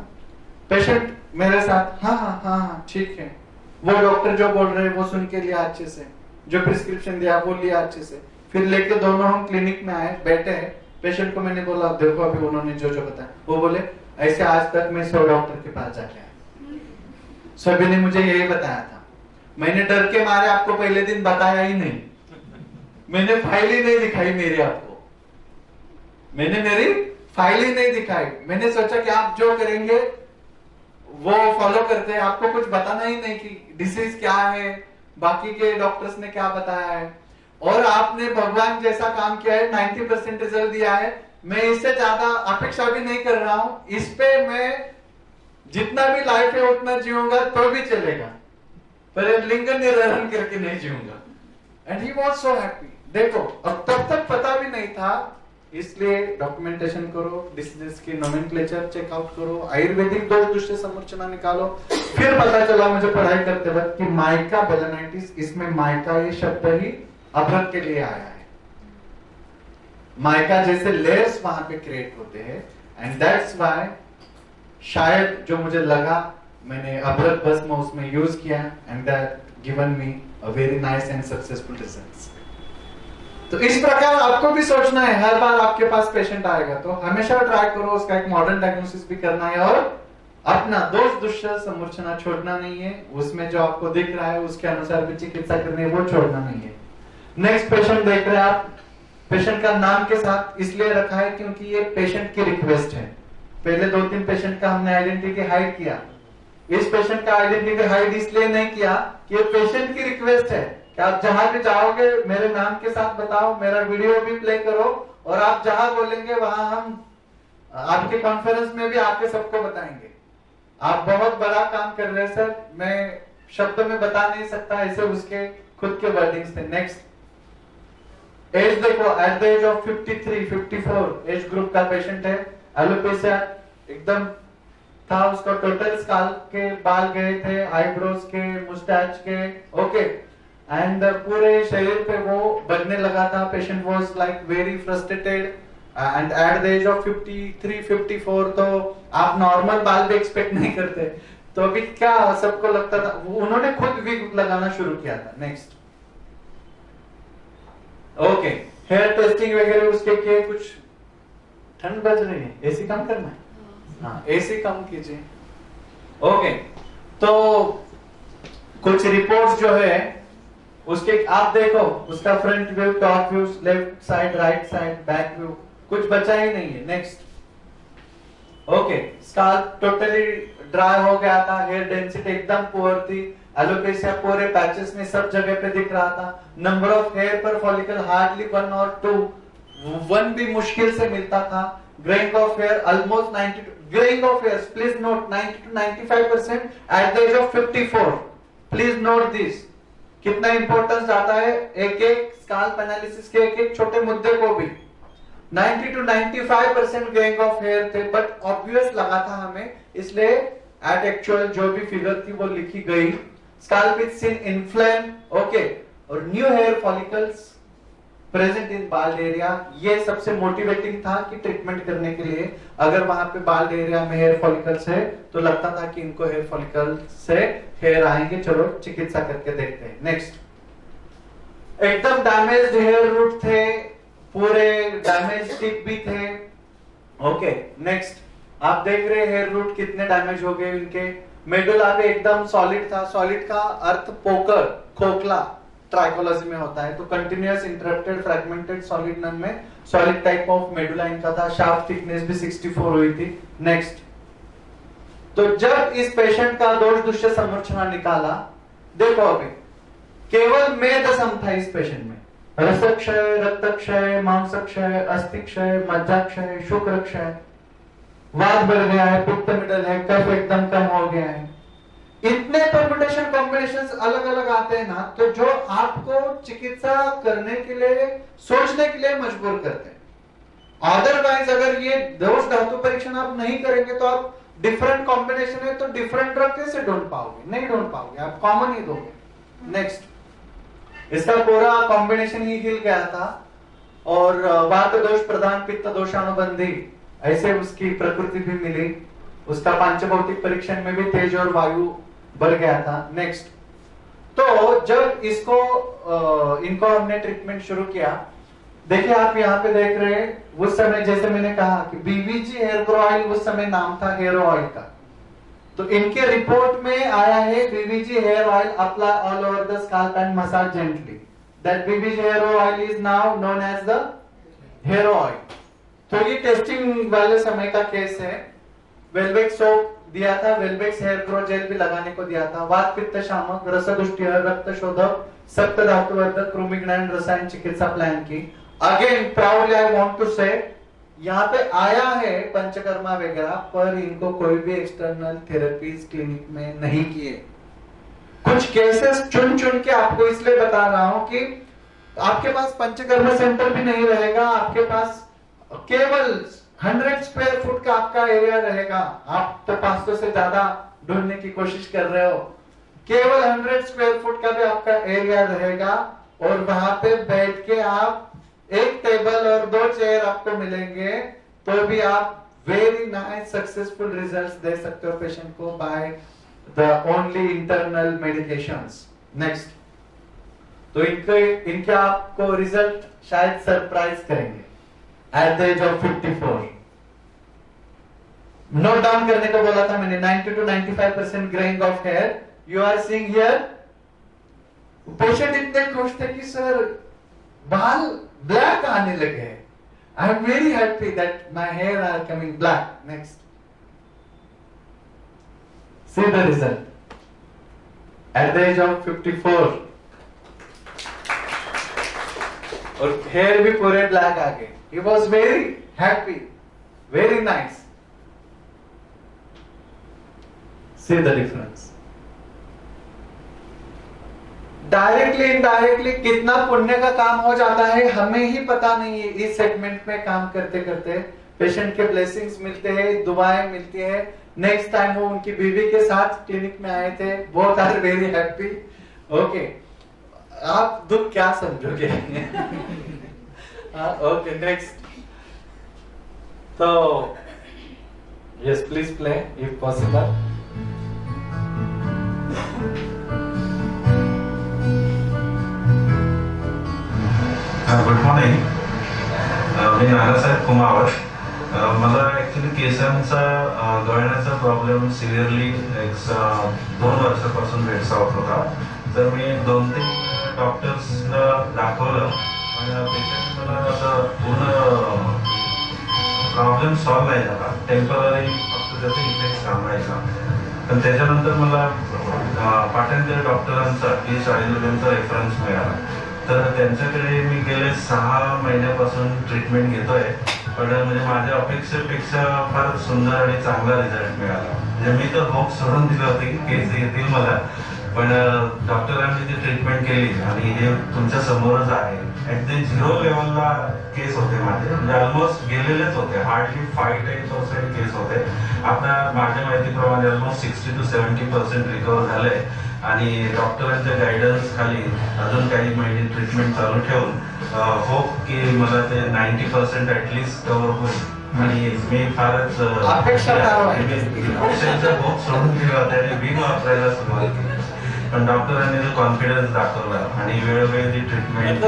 पेशेंट मेरे साथ हाँ ठीक है, वो डॉक्टर जो बोल रहे हैं वो सुन के लिया अच्छे से, जो प्रिस्क्रिप्शन दिया वो लिया अच्छे से, फिर लेके दोनों हम क्लिनिक में आए, बैठे हैं। पेशेंट को मैंने बोला देखो अभी उन्होंने जो जो बताया, वो बोले ऐसे आज तक मैं 100 डॉक्टर के पास जाके आया, सभी ने मुझे यही बताया था। मैंने डर के मारे आपको पहले दिन बताया ही नहीं, मैंने फाइल ही नहीं दिखाई मेरी आपको, मैंने मेरी फाइल ही नहीं दिखाई। मैंने सोचा कि आप जो करेंगे वो फॉलो करते हैं, आपको कुछ बताना ही नहीं कि डिसीज क्या है, बाकी के डॉक्टर्स ने क्या बताया है। और आपने भगवान जैसा काम किया है, 90% रिजल्ट दिया है। मैं इससे ज्यादा अपेक्षा भी नहीं कर रहा हूं, इस पे मैं जितना भी लाइफ है उतना जीऊंगा तो भी चलेगा, पर लिंग निर्हरण करके नहीं जीऊंगा। And he was so happy. देखो, अब तब तक पता भी नहीं था, इसलिए डॉक्यूमेंटेशन करो, डिसीजेस की नोमेनक्लेचर चेकआउट करो, आयुर्वेदिक दोष दुष्ट समर्चना निकालो। फिर पता चला मुझे पढ़ाई करते वक्त कि माइका बेलेनाइटिस, इसमें माइका ये शब्द ही अभ्रक के लिए आया है। माइका जैसे लेयर्स वहां पे क्रिएट होते हैं, एंड दैट्स व्हाई शायद जो मुझे लगा, मैंने अभ्रक भस्म उसमें यूज किया, and that given me a very nice and successful results. तो इस प्रकार आपको भी सोचना है, हर बार आपके पास पेशेंट आएगा तो हमेशा ट्राई करो उसका एक मॉडर्न डायग्नोसिस भी करना है, और अपना दोष दुष्ट समूर्छना छोड़ना नहीं है, उसमें जो आपको दिख रहा है उसके अनुसार भी चिकित्सा करनी है, वो छोड़ना नहीं है। नेक्स्ट पेशेंट देख रहे हैं आप, पेशेंट का नाम के साथ इसलिए रखा है क्योंकि ये पेशेंट की रिक्वेस्ट है। पहले 2-3 पेशेंट का हमने आइडेंटिटी हाइड किया, इस पेशेंट का आइडेंटिटी हाइड इसलिए नहीं किया कि ये पेशेंट की रिक्वेस्ट है कि आप जहां भी जाओगे मेरे नाम के साथ बताओ, मेरा वीडियो भी प्ले करो, और आप जहां बोलेंगे वहां हम आपके कॉन्फ्रेंस में भी आके सबको बताएंगे। आप बहुत बड़ा काम कर रहे हैं सर, मैं शब्द में बता नहीं सकता, ऐसे उसके खुद के वर्डिंग्स थे। नेक्स्ट एज देखो, at the age of 53-54 age group का पेशेंट है। एलोपेशिया एकदम था, उसका टोटल स्काल के बाल गए थे, आईब्रोज के, मुस्टैच के, ओके, एंड पूरे शरीर पे वो बढ़ने लगा था। Patient was like very frustrated, and at the age of 53-54 तो आप नॉर्मल बाल भी एक्सपेक्ट नहीं करते, तो अभी क्या सबको लगता था, उन्होंने खुद विग लगाना शुरू किया था। नेक्स्ट ओके, हेयर टेस्टिंग वगैरह उसके किए। कुछ ठंड बज रही है, एसी कम करना है, हाँ एसी कम कीजिए। ओके, तो कुछ रिपोर्ट्स जो है उसके आप देखो, उसका front view, top view, left side, right side, back view, कुछ बचा ही नहीं है। Next okay, scalp totally dry हो गया था, हेयर डेंसिटी एकदम पुअर थी, एलोपेशिया पूरे पैचेस में सब जगह पे दिख रहा था। नंबर ऑफ हेयर पर फॉलिकल हार्डली 1 और 2, 1 भी मुश्किल से मिलता था। Greying of hair almost 90, greying of hair please note 90 to 95% eight the age of 54। Please note this, कितना इंपॉर्टेंस आता है एक एक स्काल्प एनालिसिस के एक एक छोटे मुद्दे को भी। 90 to 95% ग्रेइंग ऑफ हेयर थे, बट ऑब्वियस लगा था हमें, इसलिए एट एक्चुअल जो भी फिगर थी वो लिखी गई। Scalp is seen inflamed, okay, और new hair follicles present in bald area. ये सबसे मोटिवेटिंग था कि ट्रीटमेंट करने के लिए अगर वहां पे बाल्ड एरिया में हेयर फॉलिकल्स है तो लगता था कि इनको हेयर फॉलिकल से हेयर आएंगे, चलो चिकित्सा करके देखते हैं। नेक्स्ट, एकदम डैमेज्ड हेयर रूट थे, पूरे डैमेज टिप भी थे, ओके। नेक्स्ट, आप देख रहे हेयर रूट कितने डैमेज हो गए इनके। मेडुला भी एकदम सॉलिड था, सॉलिड का अर्थ पोकर, खोखला ट्राइकोलॉजी में होता है, तो continuous interrupted fragmented solid none में सॉलिड टाइप ऑफ मेडुला इनका था। शाफ्ट थिकनेस भी 64 हुई थी। नेक्स्ट, तो जब इस पेशेंट का दोष दुष्य समूर्छना निकाला, देखो अभी केवल मेदसम था इस पेशेंट में, रसक्षय, रक्तक्षय, मांसक्षय, अस्थिक्षय, मज्जाक्षय, शुक्रक्षय, वात बढ़ गया है, पित्त मिडल है, कफ एकदम कम हो गया है। इतने परम्यूटेशन कॉम्बिनेशंस अलग अलग आते हैं ना, तो जो आपको चिकित्सा करने के लिए सोचने के लिए मजबूर करते हैं। अदरवाइज अगर ये दोष धातु परीक्षण आप नहीं करेंगे तो आप डिफरेंट कॉम्बिनेशन है तो डिफरेंट ड्रग कैसे ढूंढ पाओगे, नहीं ढूंढ पाओगे, आप कॉमन ही दोगे। नेक्स्ट, इसका पूरा कॉम्बिनेशन ही हिल गया था और वात दोष प्रधान पित्त दोषानुबंधी ऐसे उसकी प्रकृति भी मिली। उसका पांचभौतिक परीक्षण में भी तेज और वायु बढ़ गया था। नेक्स्ट, तो जब इसको इनको हमने ट्रीटमेंट शुरू किया, देखिए आप यहाँ पे देख रहे हैं, उस समय जैसे मैंने कहा कि बीवीजी हेयर ग्रो ऑयल उस समय नाम था हेयर ऑयल का, तो इनके रिपोर्ट में आया है BVG hair oil apply all over the scalp and massage gently, that BVG hair oil is now known as the hair oil. तो ये टेस्टिंग वाले समय का केस है। वेलवेक्स सोप दिया था, वेलवेक्स हेयर ग्रो जेल भी लगाने को दिया था, वात पित्त शामक, रसदुष्टि, रक्त शोधक, सप्त धातुवर्धक, कृमिघ्न रसायन चिकित्सा प्लान की। Again proudly I want to say, यहाँ पे आया है पंचकर्मा वगैरह, पर इनको कोई भी एक्सटर्नल थेरेपीज क्लिनिक में नहीं किए। कुछ केसेस चुन चुन के आपको इसलिए बता रहा हूं कि आपके पास पंचकर्मा सेंटर भी नहीं रहेगा, आपके पास केवल 100 स्क्वायर फुट का आपका एरिया रहेगा। आप तो 500 से ज्यादा ढूंढने की कोशिश कर रहे हो, केवल 100 स्क्वायर फुट का भी आपका एरिया रहेगा और वहां पे बैठ के आप एक टेबल और 2 चेयर आपको मिलेंगे, तो भी आप वेरी नाइस सक्सेसफुल रिजल्ट्स दे सकते हो पेशेंट को by the only internal medications. Next, तो इनके आपको रिजल्ट शायद सरप्राइज करेंगे। At the age of 54, note down करने को बोला था मैंने, 90 to 95% greying of hair you are seeing here. Patient इतने खुश थे कि सर बाल ब्लैक आने लगे। I am very happy that my hair are coming black. Next, see the result at the age of 54 और हेयर भी पूरे ब्लैक आ गए। He was very happy, very nice. See the difference. Directly indirectly कितना पुण्य का काम हो जाता है हमें ही पता नहीं है। इस सेगमेंट में काम करते करते पेशेंट के ब्लेसिंग्स मिलते हैं, दुआएं मिलती है। नेक्स्ट टाइम वो उनकी बीवी के साथ क्लिनिक में आए थे, both are very happy. Okay, आप दुख क्या समझोगे? ओके, नेक्स्ट, तो yes please play if possible. Good morning, मी नानासाहेब कुमावत। मला ऍक्च्युली केसांचा गळण्याचा प्रॉब्लेम सिव्हिअरली 2 वर्षापासून भेडसावत होता। तर मी 2-3 डॉक्टर्सला दाखवलं आणि पेशंट मला असं पूर्ण प्रॉब्लेम सॉल्व नाही झाला, टेम्पररी फक्त त्याचा इफेक्ट थांबायचा। पण त्याच्यानंतर मला पाटणकर डॉक्टरांचा की शाळेचा रेफरन्स मिळाला, तर त्यांच्याकडे मी गेले 6 महिन्यापासून ट्रीटमेंट घेतोय। पण म्हणजे माझ्या अपेक्षेपेक्षा फार सुंदर आणि चांगला रिझल्ट मिळाला। म्हणजे मी तर होप सोडून दिलं होतं की केस येतील मला, पण डॉक्टरांनी जी ट्रीटमेंट केली आणि हे तुमच्या समोरच आहे, ऍट द 0 लेवलला केस होते माझे, म्हणजे ऑलमोस्ट गेलेलेच होते, हार्डली 5-10% केस होते. आता माझ्या माहितीप्रमाणे ऑलमोस्ट 60 to 70% रिकवर झाले आणि डॉक्टरांच्या गायडन्स खाली अजून काही महिने ट्रीटमेंट चालू ठेवून होप की मला ते 90% ऍटलीस्ट कव्हर होईल. आणि मी फारच अपेक्षा होप सोडून दिला होता आणि विंग वापरायला सुरुवात केली, पण डॉक्टरांनी जो कॉन्फिडन्स दाखवला आणि वेळोवेळी ट्रीटमेंट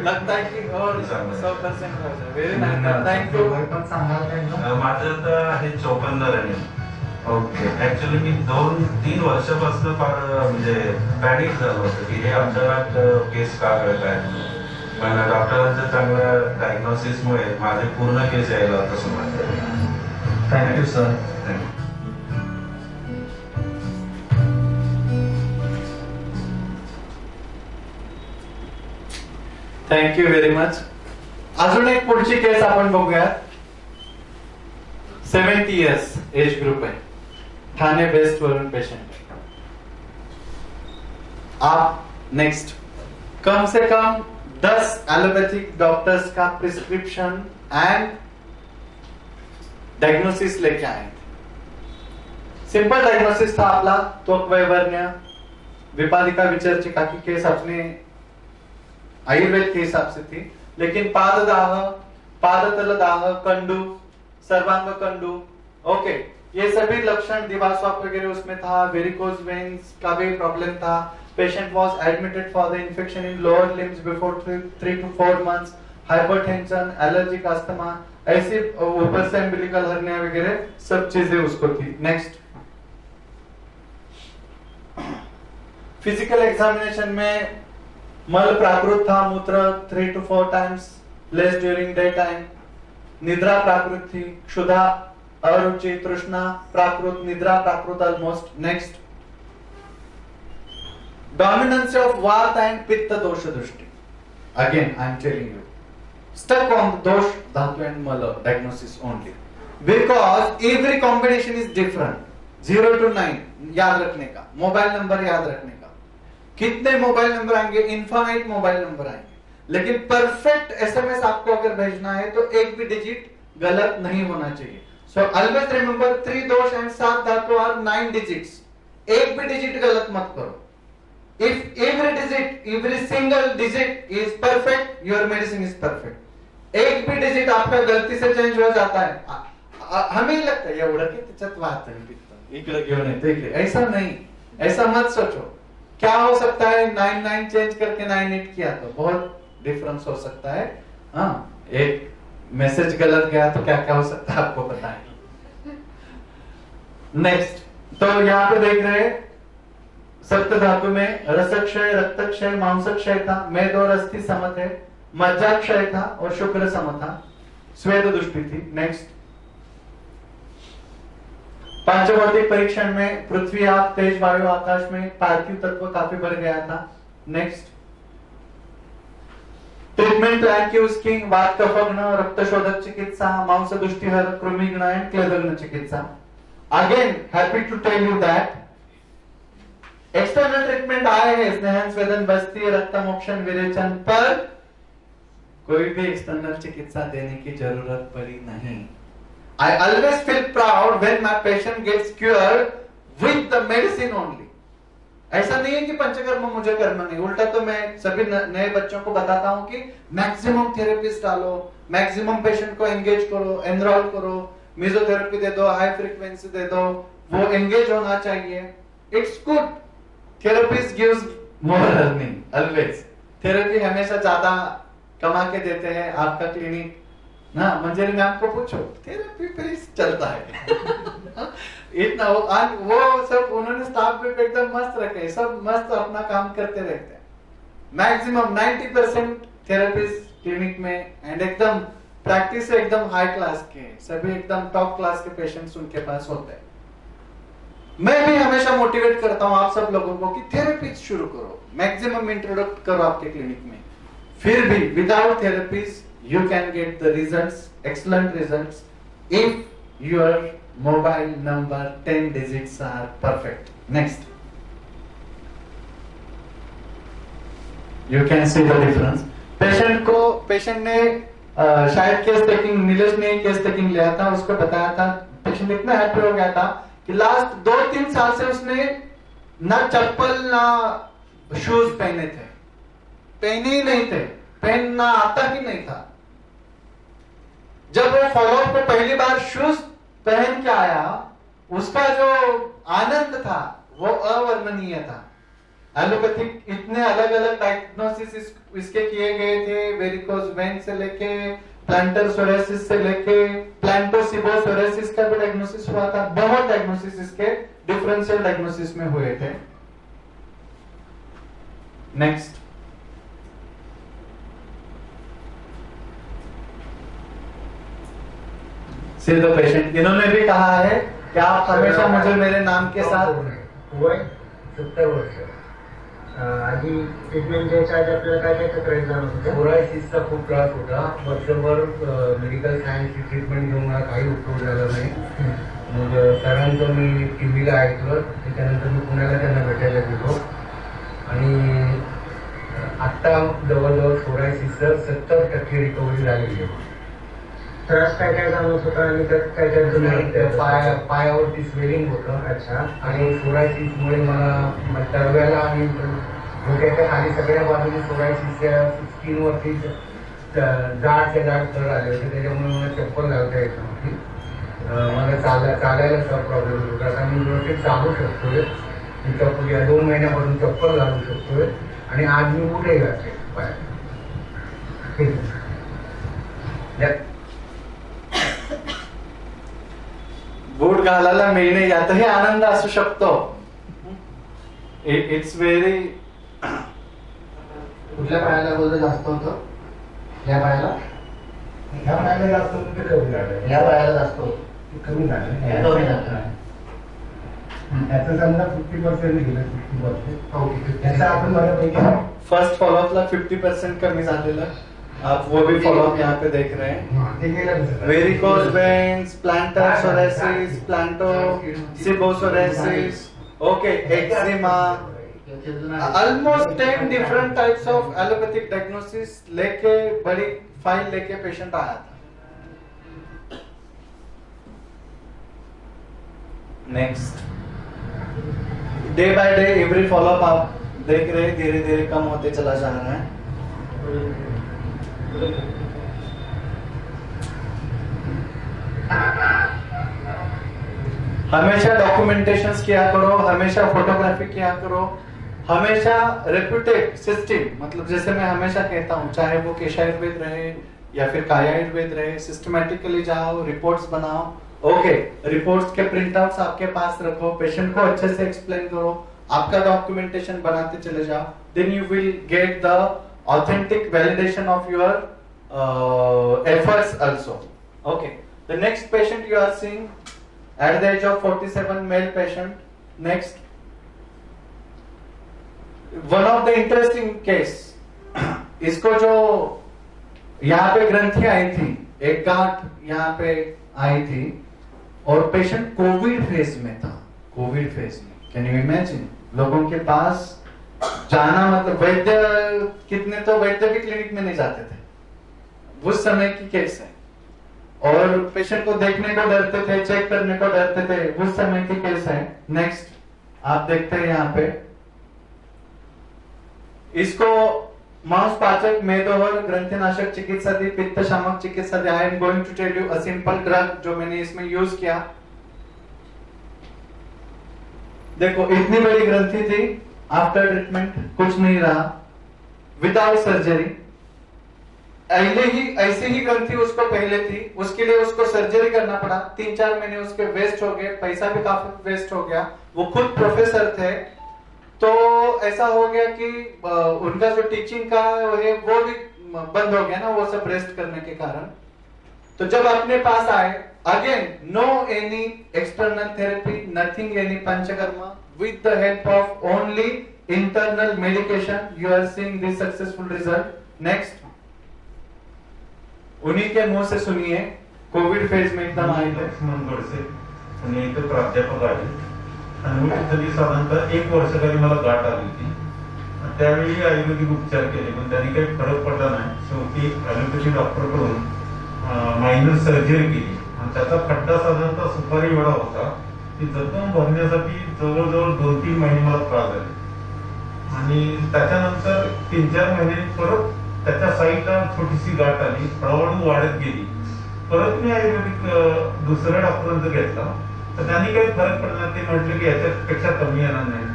लगता है कि और 100% हो जाए. Very nice. Thank you. माझं आता आहे 54 रनिंग. ओके. ऍक्च्युली मी 2-3 वर्षापासून फार म्हणजे पॅनिक झालं होतं की हे अचानक केस का करत आहे, पण डॉक्टरांच्या चांगल्या डायग्नोसिसमुळे माझे पूर्ण केस यायला होता सुरुवात. Thank you sir. Thank you very much. अजून एक पुढची केस आपण बघूयात. 70 इयर्स एज ग्रुप आहे, ठाणे बेस्ट वरून पेशेंट. आप नेक्स्ट. कम से कम 10 एलोपैथिक डॉक्टर्स का प्रिस्क्रिप्शन एंड डायग्नोसिस लेके आए. सिंपल डायग्नोसिस था आपला त्वक वैवर्ण्य, विपादिका विचरची काकी केस अपने आयुर्वेद के हिसाब से थी, लेकिन पाददाह, पादतल दाह, कंडू, सर्वांग कंडू, ओके, ये सभी लक्षण दिवास्वाप वगैरह उसमें था. वेरिकोज वेन्स का भी प्रॉब्लम था. Patient was admitted for the infection in lower limbs before 3 to 4 months. Hypertension, allergic asthma, ऐसी ऊपर से अम्बिलिकल हर्निया वगैरह सब चीजें उसको थी. नेक्स्ट. फिजिकल एग्जामिनेशन में मल प्राकृत था, मूत्र 3 to 4 times less during day time. निद्रा प्राकृत थी, क्षुधा, अरुचि, तृष्णा प्राकृत, निद्रा प्राकृत ऑलमोस्ट. नेक्स्ट. डोमिनेंस ऑफ वात एंड पित्त दोष दृष्टि. Again I am telling you, stuck on the dosh dhatu and mala diagnosis only, because every combination is different. 0 to 9 याद रखने का, मोबाइल नंबर याद रखने का. कितने मोबाइल नंबर आएंगे? इनफाइनाइट मोबाइल नंबर आएंगे, लेकिन परफेक्ट एसएमएस आपको अगर भेजना है तो एक भी डिजिट गलत नहीं होना चाहिए. सो ऑलवेज रिमेंबर 3 दोष एंड 7 धातु आर 9 डिजिट्स. एक भी डिजिट गलत मत करो. If every digit, every single digit is perfect, your medicine is perfect. एक भी डिजिट आपका गलती से चेंज हो जाता है, हमें लगता है एवढं की त्याच्यात वाहत इकडे घेऊन येतो इकडे. ऐसा नहीं, ऐसा मत सोचो. क्या हो सकता है 9-9 चेंज करके 9-8 किया तो बहुत डिफरेंस हो सकता है. हाँ, एक मैसेज गलत गया तो क्या क्या हो सकता है आपको पता है. नेक्स्ट. तो यहाँ पे देख रहे हैं सप्त धातु में रसक्षय, रक्तक्षय, मांसक्षय था, मेद और अस्थि सम थे, मज्जाक्षय था और शुक्र सम था. स्वेद दृष्टि थी. नेक्स्ट. पांचभौतिक परीक्षण में पृथ्वी, आप, तेज, वायु, आकाश में पार्थिव तत्व काफी बढ़ गया था. नेक्स्ट. ट्रीटमेंट प्लान की उसकी वात कफग्न, रक्तशोधक चिकित्सा, मांस दुष्टिहर, कृमिघ्न एंड क्लेदग्न चिकित्सा. Again happy to tell you that external treatment आए हैं, स्नेहन, स्वेदन, बस्ती, रक्त मोक्षण, विरेचन, पर कोई भी एक्सटर्नल चिकित्सा देने की जरूरत पड़ी नहीं. I always feel proud when my patient gets cured with the medicine only. ऐसा नहीं है कि पंचकर्म मुझे करना नहीं, उल्टा तो मैं सभी नए बच्चों को बताता हूं कि मैक्सिमम थेरेपिस्ट डालो, मैक्सिमम पेशेंट को एंगेज करो, एनरोल करो, मेसोथेरेपी दे दो, हाई फ्रीक्वेंसी दे दो, वो एंगेज होना चाहिए. It's good. Therapist gives more earning always. Therapy हमेशा ज्यादा कमा के देते हैं. आपका क्लिनिक ना मंजरी मैम को पूछो, थेरेपी पे चलता है इतना. वो सब उन्होंने स्टाफ भी एकदम मस्त रखे, सब मस्त अपना काम करते रहते हैं. मैक्सिमम 90% थेरेपिस्ट क्लिनिक में एंड एकदम प्रैक्टिस से एकदम हाई क्लास के, सभी एकदम टॉप क्लास के पेशेंट्स उनके पास होते हैं. मैं भी हमेशा मोटिवेट करता हूं आप सब लोगों को कि थेरेपी शुरू करो, मैक्सिमम इंट्रोडक्ट करो आपके क्लिनिक में. फिर भी without therapies you can get the results, excellent results, if your mobile number, 10 digits are perfect. Next. You can see the difference. Patient ने शायद केस टेकिंग, नीलेश ने केस टेकिंग लिया था, उसको बताया था, पेशेंट इतना हैप्पी हो गया था कि लास्ट 2-3 साल से उसने ना चप्पल ना शूज पहने थे, पहने ही नहीं थे, पहनना आता ही नहीं था। जब वो फॉलोअप को पहली बार शूज पहन के आया, उसका जो आनंद था वो अवर्णनीय था। एलोपैथिक इतने अलग अलग डायग्नोसिस इसके किए गए थे, वेरिकोज वेन से लेके प्लांटर सोरेसिस से लेके प्लांटोसिबोसोरेसिस का भी डायग्नोसिस हुआ था। बहुत डायग्नोसिस इसके डिफरेंशियल डायग्नोसिस में हुए थे। Next, see the patient. इन्होंने भी कहा है कि आप हमेशा मुझे मेरे नाम के साथ। वय 70 वर्ष। आधी ट्रीटमेंट द्यायच्या आधी आपल्याला काय काय तक्रारी जाणवत होत्या? सोरायसिसचा खूप त्रास होता। वर्षभर मेडिकल सायन्सची ट्रीटमेंट घेऊन मला काही उपयोग झाला नाही। मग सरांचं मी टीव्हीला ऐकलं, त्याच्यानंतर मी पुण्याला त्यांना भेटायला गेलो आणि आत्ता जवळजवळ सोरायसिसचं 70% रिकव्हरी झालेली आहे। त्रास काय काय जाणवत होता आणि त्यात काय काय तुम्ही पायावरती स्वेलिंग होतं। अच्छा। आणि सोरायसिसमुळे मला तळव्याला आणि डोक्याच्या खाली सगळ्या बाजूने सोरायसिसच्या स्किनवरती जाडचे जाड थर आले होते, त्याच्यामुळे मला चप्पल घालता येत नव्हती। मला चालायला प्रॉब्लेम होता। आता मी व्यवस्थित चालू शकतोय, मी चप्पल या 2 महिन्यापासून चप्पल घालू शकतोय आणि आज मी कुठेही घालते पाय। ठीक आहे। बूट घालायला मिळणे यातही आनंद असू शकतो। It's very. कुठल्या पायाला बोलतो जास्त होतं? या पायाला जास्त होतं ते कमी झालं, या पायाला जास्त होतं, कमी झालं, कमी झालं। त्याचं समजा 50% गेलं, 50%। ओके, त्याचा आपण बऱ्यापैकी फर्स्ट फॉलोअपला 50% कमी झालेलं। आप वो भी फॉलोअप यहाँ पे देख रहे हैं। वेरिकोज वेन्स, प्लांटर सोरेसिस, प्लांटोसिबोसोरेसिस, okay, eczema, almost 10 different types of allopathic diagnosis लेके बड़ी फाइल लेके पेशेंट आया था। Next, day by day every follow up आप देख रहे हैं धीरे धीरे कम होते चला जा रहा है। हमेशा डॉक्यूमेंटेशन किया करो, हमेशा फोटोग्राफी किया करो, हमेशा रेप्यूटेड सिस्टम, मतलब जैसे मैं हमेशा कहता हूं, चाहे वो केश आयुर्वेद रहे या फिर काया आयुर्वेद रहे, सिस्टमैटिकली जाओ, रिपोर्ट्स बनाओ। ओके, रिपोर्ट्स के प्रिंट आउट्स आपके पास रखो, पेशेंट को अच्छे से एक्सप्लेन करो, आपका डॉक्यूमेंटेशन बनाते चले जाओ, then you will get the authentic validation of your efforts also. Okay, the next patient you are seeing at the age of 47, male patient. Next, one of the interesting case, इसको जो यहाँ पे ग्रंथि आई थी, एक गांठ यहाँ पे आई थी और पेशेंट कोविड फेज में था। कोविड फेज में, कैन यू इमेजिन, लोगों के पास जाना मतलब वैद्य, कितने तो वैद्य भी क्लिनिक में नहीं जाते थे, उस समय की केस है। और पेशेंट को देखने को डरते थे, चेक करने को डरते थे, उस समय की केस है। नेक्स्ट, आप देखते हैं यहाँ पे इसको मांस पाचक मेदोहर ग्रंथिनाशक चिकित्सा दी, पित्त शामक चिकित्सा दी। I am going to tell you a simple drug जो मैंने इसमें यूज किया। देखो, इतनी बड़ी ग्रंथि थी, आफ्टर ट्रीटमेंट कुछ नहीं रहा, विदाउट सर्जरी। ऐसे ही ग्रंथि उसको पहले थी, उसके लिए उसको सर्जरी करना पड़ा, 3-4 महीने उसके वेस्ट हो गए, पैसा भी काफी वेस्ट हो गया। वो खुद प्रोफेसर थे, तो ऐसा हो गया कि उनका जो टीचिंग का है वो भी बंद हो गया ना, वो सब रेस्ट करने के कारण। तो जब अपने पास आए, again no any external therapy, nothing any panchakarma, with the help of only internal medication you are seeing this successful result. Next, उन्हीं के मुंह से सुनिए, कोविड फेज में एकदम आए थे। पुणे इथे प्राध्यापक आहे आणि मी तिथली साधारणतः 1 वर्षाखाली मला गाठ आली होती. त्यावेळी आयुर्वेदिक उपचार केले पण त्यांनी काही फरक पडला नाही. शेवटी ॲलोपॅथी डॉक्टरकडून मायनर सर्जरी केली आणि त्याचा खड्डा साधारणतः सुपारी एवढा होता की जखम भरण्यासाठी जवळजवळ 2-3 महिने मला त्रास झाले. आणि त्याच्यानंतर 3-4 महिने परत त्याच्या साईडला छोटीशी गाठ आली, हळूहळू वाढत गेली. परत मी आयुर्वेदिक दुसऱ्या डॉक्टरांचा घेतला तर त्यांनी काही फरक पडला. ते म्हटले की याच्यापेक्षा कमी येणार नाही.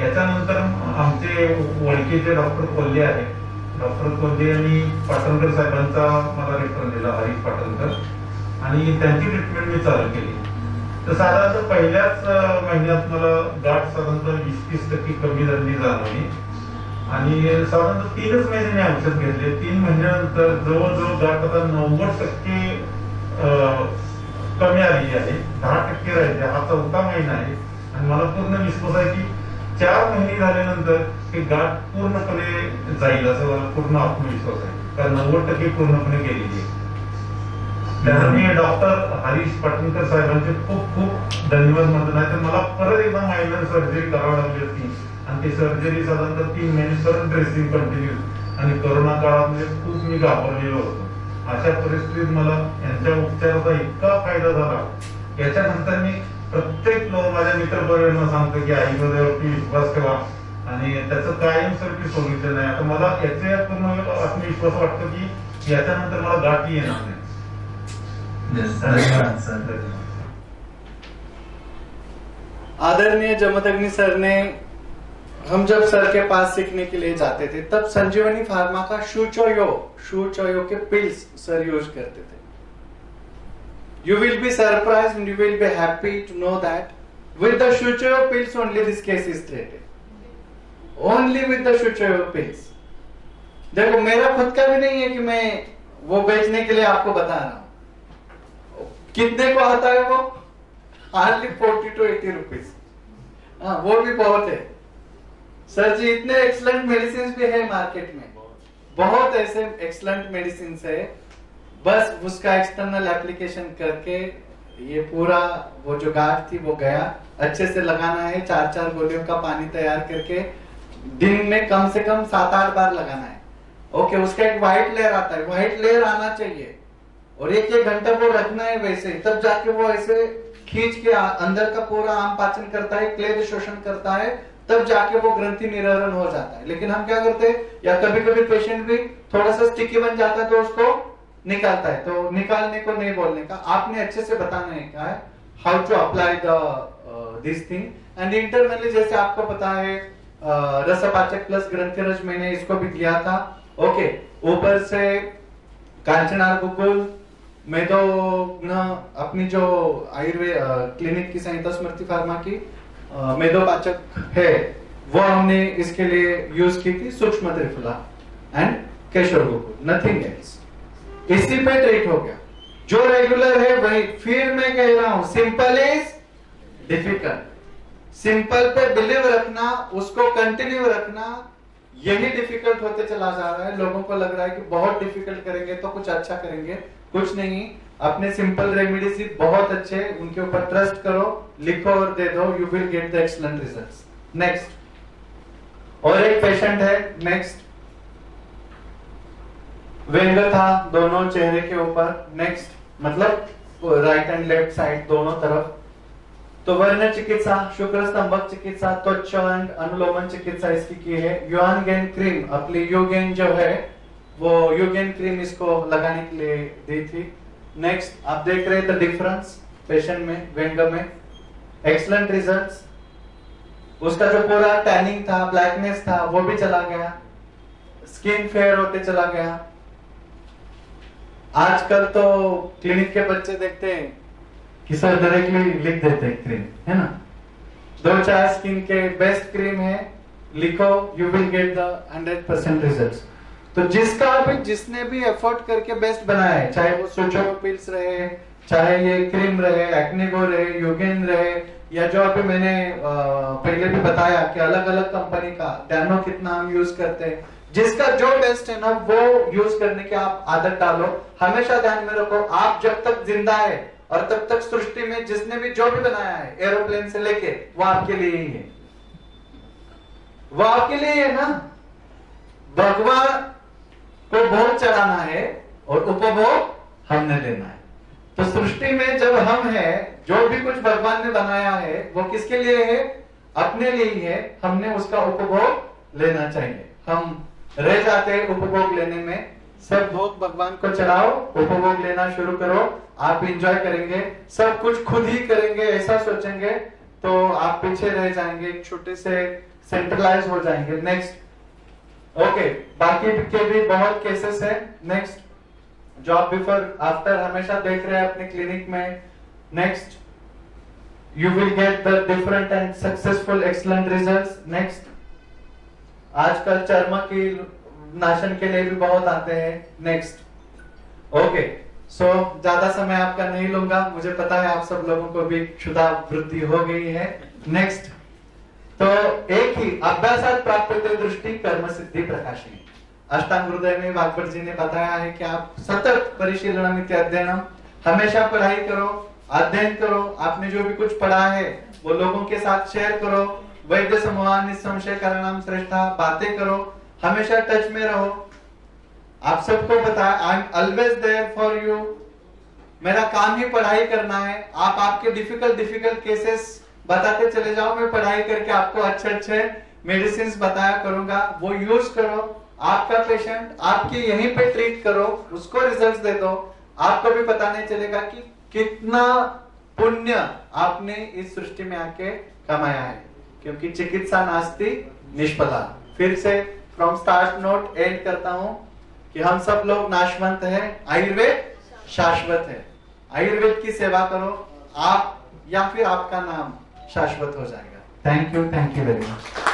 याच्यानंतर आमचे ओळखीचे डॉक्टर कोल्हे आहेत, डॉक्टर कोल्हे यांनी पाटणकर साहेबांचा मला रेफर दिला, हरीश पाटणकर, आणि त्यांची ट्रीटमेंट मी चालू केली. तर साधारणतः पहिल्याच महिन्यात मला गाठ साधारणतः 20-30% कमी झाली जाणवली आणि साधारणतः 3च महिने मी औषध घेतले. 3 महिन्यानंतर जवळजवळ गाठ आता 90% कमी आलेली आहे, 10% राहिली. हा 4था महिना आहे आणि मला पूर्ण विश्वास आहे की 4 महिने झाल्यानंतर ही गाठ पूर्णपणे जाईल असं मला पूर्ण आत्मविश्वास आहे, कारण 90% पूर्णपणे गेलेली आहे. त्यामुळे मी डॉक्टर हरीश पाटणकर साहेबांचे खूप खूप धन्यवाद म्हणतो. नाही तर मला परत एकदा मायनर सर्जरी करावी लागली असती आणि ती सर्जरी साधारणतः 3 महिने परत ड्रेसिंग कंटिन्यू आणि कोरोना काळामध्ये खूप मी घाबरलेलो होतो. अशा परिस्थितीत मला यांच्या उपचाराचा इतका फायदा झाला. याच्यानंतर मी प्रत्येक माझ्या मित्रपरिवारांना सांगतो की आयुर्वेदावरती विश्वास ठेवा आणि त्याचं कायमस्वरूपी सोल्युशन आहे. आता मला याचा पूर्ण आत्मविश्वास वाटतो की याच्यानंतर मला गाठी येणार नाही. आदरणीय जमदग्नि सर ने, हम जब सर के पास सीखने के लिए जाते थे तब संजीवनी फार्मा का शूचोयो के पिल्स सर यूज करते थे. You will be surprised and you will be happy to know that with the Shuchoyo pills only this case is treated. Only with the Shuchoyo pills. देखो मेरा खुद का भी नहीं है कि मैं वो बेचने के लिए आपको बता रहा हूं. कितने को आता है वो? Hardly 40 to 80 rupees. हाँ, वो भी बहुत है. सर जी इतने एक्सलेंट मेडिसिन भी है मार्केट में, बहुत ऐसे एक्सलेंट मेडिसिन है. बस उसका एक्सटर्नल एप्लीकेशन करके ये पूरा वो जो गाठ थी वो गया, अच्छे से लगाना है. 4-4 गोलियों का पानी तैयार करके दिन में कम से कम 7-8 बार लगाना है. ओके, उसका एक व्हाइट लेयर आता है, व्हाइट लेयर आना चाहिए और 1-1 घंटा वो रखना है वैसे, तब जाके वो ऐसे खींच के अंदर का पूरा आम पाचन करता है, क्लेद शोषण करता है, तब जाके वो ग्रंथि निररण हो जाता है. लेकिन हम क्या करते हैं, या कभी कभी पेशेंट भी थोड़ा सा स्टिकी बन जाता है तो उसको निकालता है. तो निकालने को नहीं बोलने का, आपने अच्छे से बताना है how to apply this thing. And internally जैसे आपको पता है रसपाचक प्लस ग्रंथिरज मैंने इसको भी दिया था. ओके, ऊपर से कांचनार गुकुल मेदो अपनी जो आयुर्वेद क्लिनिक की संहिता स्मृति फार्मा की मेदोपाचक है वो हमने इसके लिए यूज की थी. सूक्ष्म त्रिफला एंड केशर गुकुल, नथिंग एल्स. इसी पे ट्रीट हो गया. जो रेगुलर है वही. फिर मैं कह रहा हूं सिंपल इज डिफिकल्ट. सिंपल पे बिलीव रखना, उसको कंटिन्यू रखना, यही डिफिकल्ट होते चला जा रहा है. लोगों को लग रहा है कि बहुत डिफिकल्ट करेंगे तो कुछ अच्छा करेंगे. कुछ नहीं, अपने सिंपल रेमेडीज ही बहुत अच्छे, उनके ऊपर ट्रस्ट करो, लिखो और दे दो. You will get the excellent results. Next, और एक पेशेंट है. नेक्स्ट, व्यंग था दोनों चेहरे के ऊपर. नेक्स्ट, मतलब राइट एंड लेफ्ट साइड दोनों तरफ. तो वर्ण चिकित्सा, शुक्र स्तंभक चिकित्सा, त्वचा एंड अनुलोमन चिकित्सा इसकी की है. युआन गेन क्रीम, अपनी यूगेन जो है वो यूगेन क्रीम इसको लगाने के लिए दी थी. नेक्स्ट, आप देख रहे थे डिफरेंस पेशेंट में, व्यंग में. Excellent results. उसका जो पूरा टैनिंग था, ब्लैकनेस था, वो भी चला गया. स्किन फेयर होते चला गया. आजकल तो क्लिनिक के बच्चे देखते हैं कि सर डायरेक्टली लिख देते हैं क्रीम, है ना. 2-4 स्किन के बेस्ट क्रीम है, लिखो, you will get the 100% results. तो जिसने भी एफर्ट करके बेस्ट बनाया है, चाहे वो सोचो पिल्स रहे, चाहे ये क्रीम रहे, एक्नेगो रहे, यूगेन रहे, या जो अभी मैंने पहले भी बताया कि अलग अलग कंपनी का डैनो कितना हम यूज करते हैं, जिसका जो बेस्ट है ना वो यूज करने की आप आदत डालो. हमेशा ध्यान में रखो, आप जब तक जिंदा है और तब तक सृष्टि में जिसने भी जो भी बनाया है एरोप्लेन से लेके वो आपके लिए ही है, वो आपके लिए है ना। भगवान को भोग चढ़ाना है और उपभोग हमने लेना है। तो सृष्टि में जब हम हैं, जो भी कुछ भगवान ने बनाया है वो किसके लिए है? अपने लिए ही है। हमने उसका उपभोग लेना चाहिए। हम रह जाते हैं उपभोग लेने में। सब भोग भगवान को चढ़ाओ, उपभोग लेना शुरू करो, आप एंजॉय करेंगे, सब कुछ खुद ही करेंगे ऐसा सोचेंगे तो आप पीछे रह जाएंगे, एक छोटे से सेंट्रलाइज हो जाएंगे। नेक्स्ट, ओके, बाकी के भी बहुत केसेस है। नेक्स्ट, जॉब बिफोर आफ्टर हमेशा देख रहे हैं अपने क्लिनिक में। Next, you will get the different and successful excellent results. Next, आजकल चर्म की नाशन के लिए भी बहुत आते हैं। नेक्स्ट, ओके, सो ज्यादा समय आपका नहीं लूंगा, मुझे पता है आप सब लोगों को भी क्षुधा वृद्धि हो गई है। नेक्स्ट, तो एक ही अभ्यासात प्राप्यते दृष्टि कर्म सिद्धि प्रकाशिनी। अष्टांग हृदय में वाग्भट जी ने बताया है कि आप सतत परिशीलनम इति अध्ययनम, हमेशा पढ़ाई करो, अध्ययन करो, आपने जो भी कुछ पढ़ा है वो लोगों के साथ शेयर करो। वैद्य समूह निसंशय करणाम श्रेष्ठा, बातें करो, हमेशा टच में रहो। आप सबको पता है I am always there for you. मेरा काम ही पढ़ाई करना है। आप आपके डिफिकल्ट केसेस बताते चले जाओ, मैं पढ़ाई करके आपको अच्छे मेडिसिन बताया करूंगा, वो यूज करो। आपका पेशेंट आपके यहीं पे ट्रीट करो, उसको रिजल्ट्स दे दो, आपको भी पता नहीं चलेगा कि कितना पुण्य आपने इस सृष्टि में आके कमाया है। क्योंकि चिकित्सा नास्ति निष्फला। फिर से फ्रॉम स्टार्ट नोट एंड करता हूं कि हम सब लोग नाशवंत हैं, आयुर्वेद शाश्वत है। आयुर्वेद की सेवा करो आप, या फिर आपका नाम शाश्वत हो जाएगा। Thank you very much.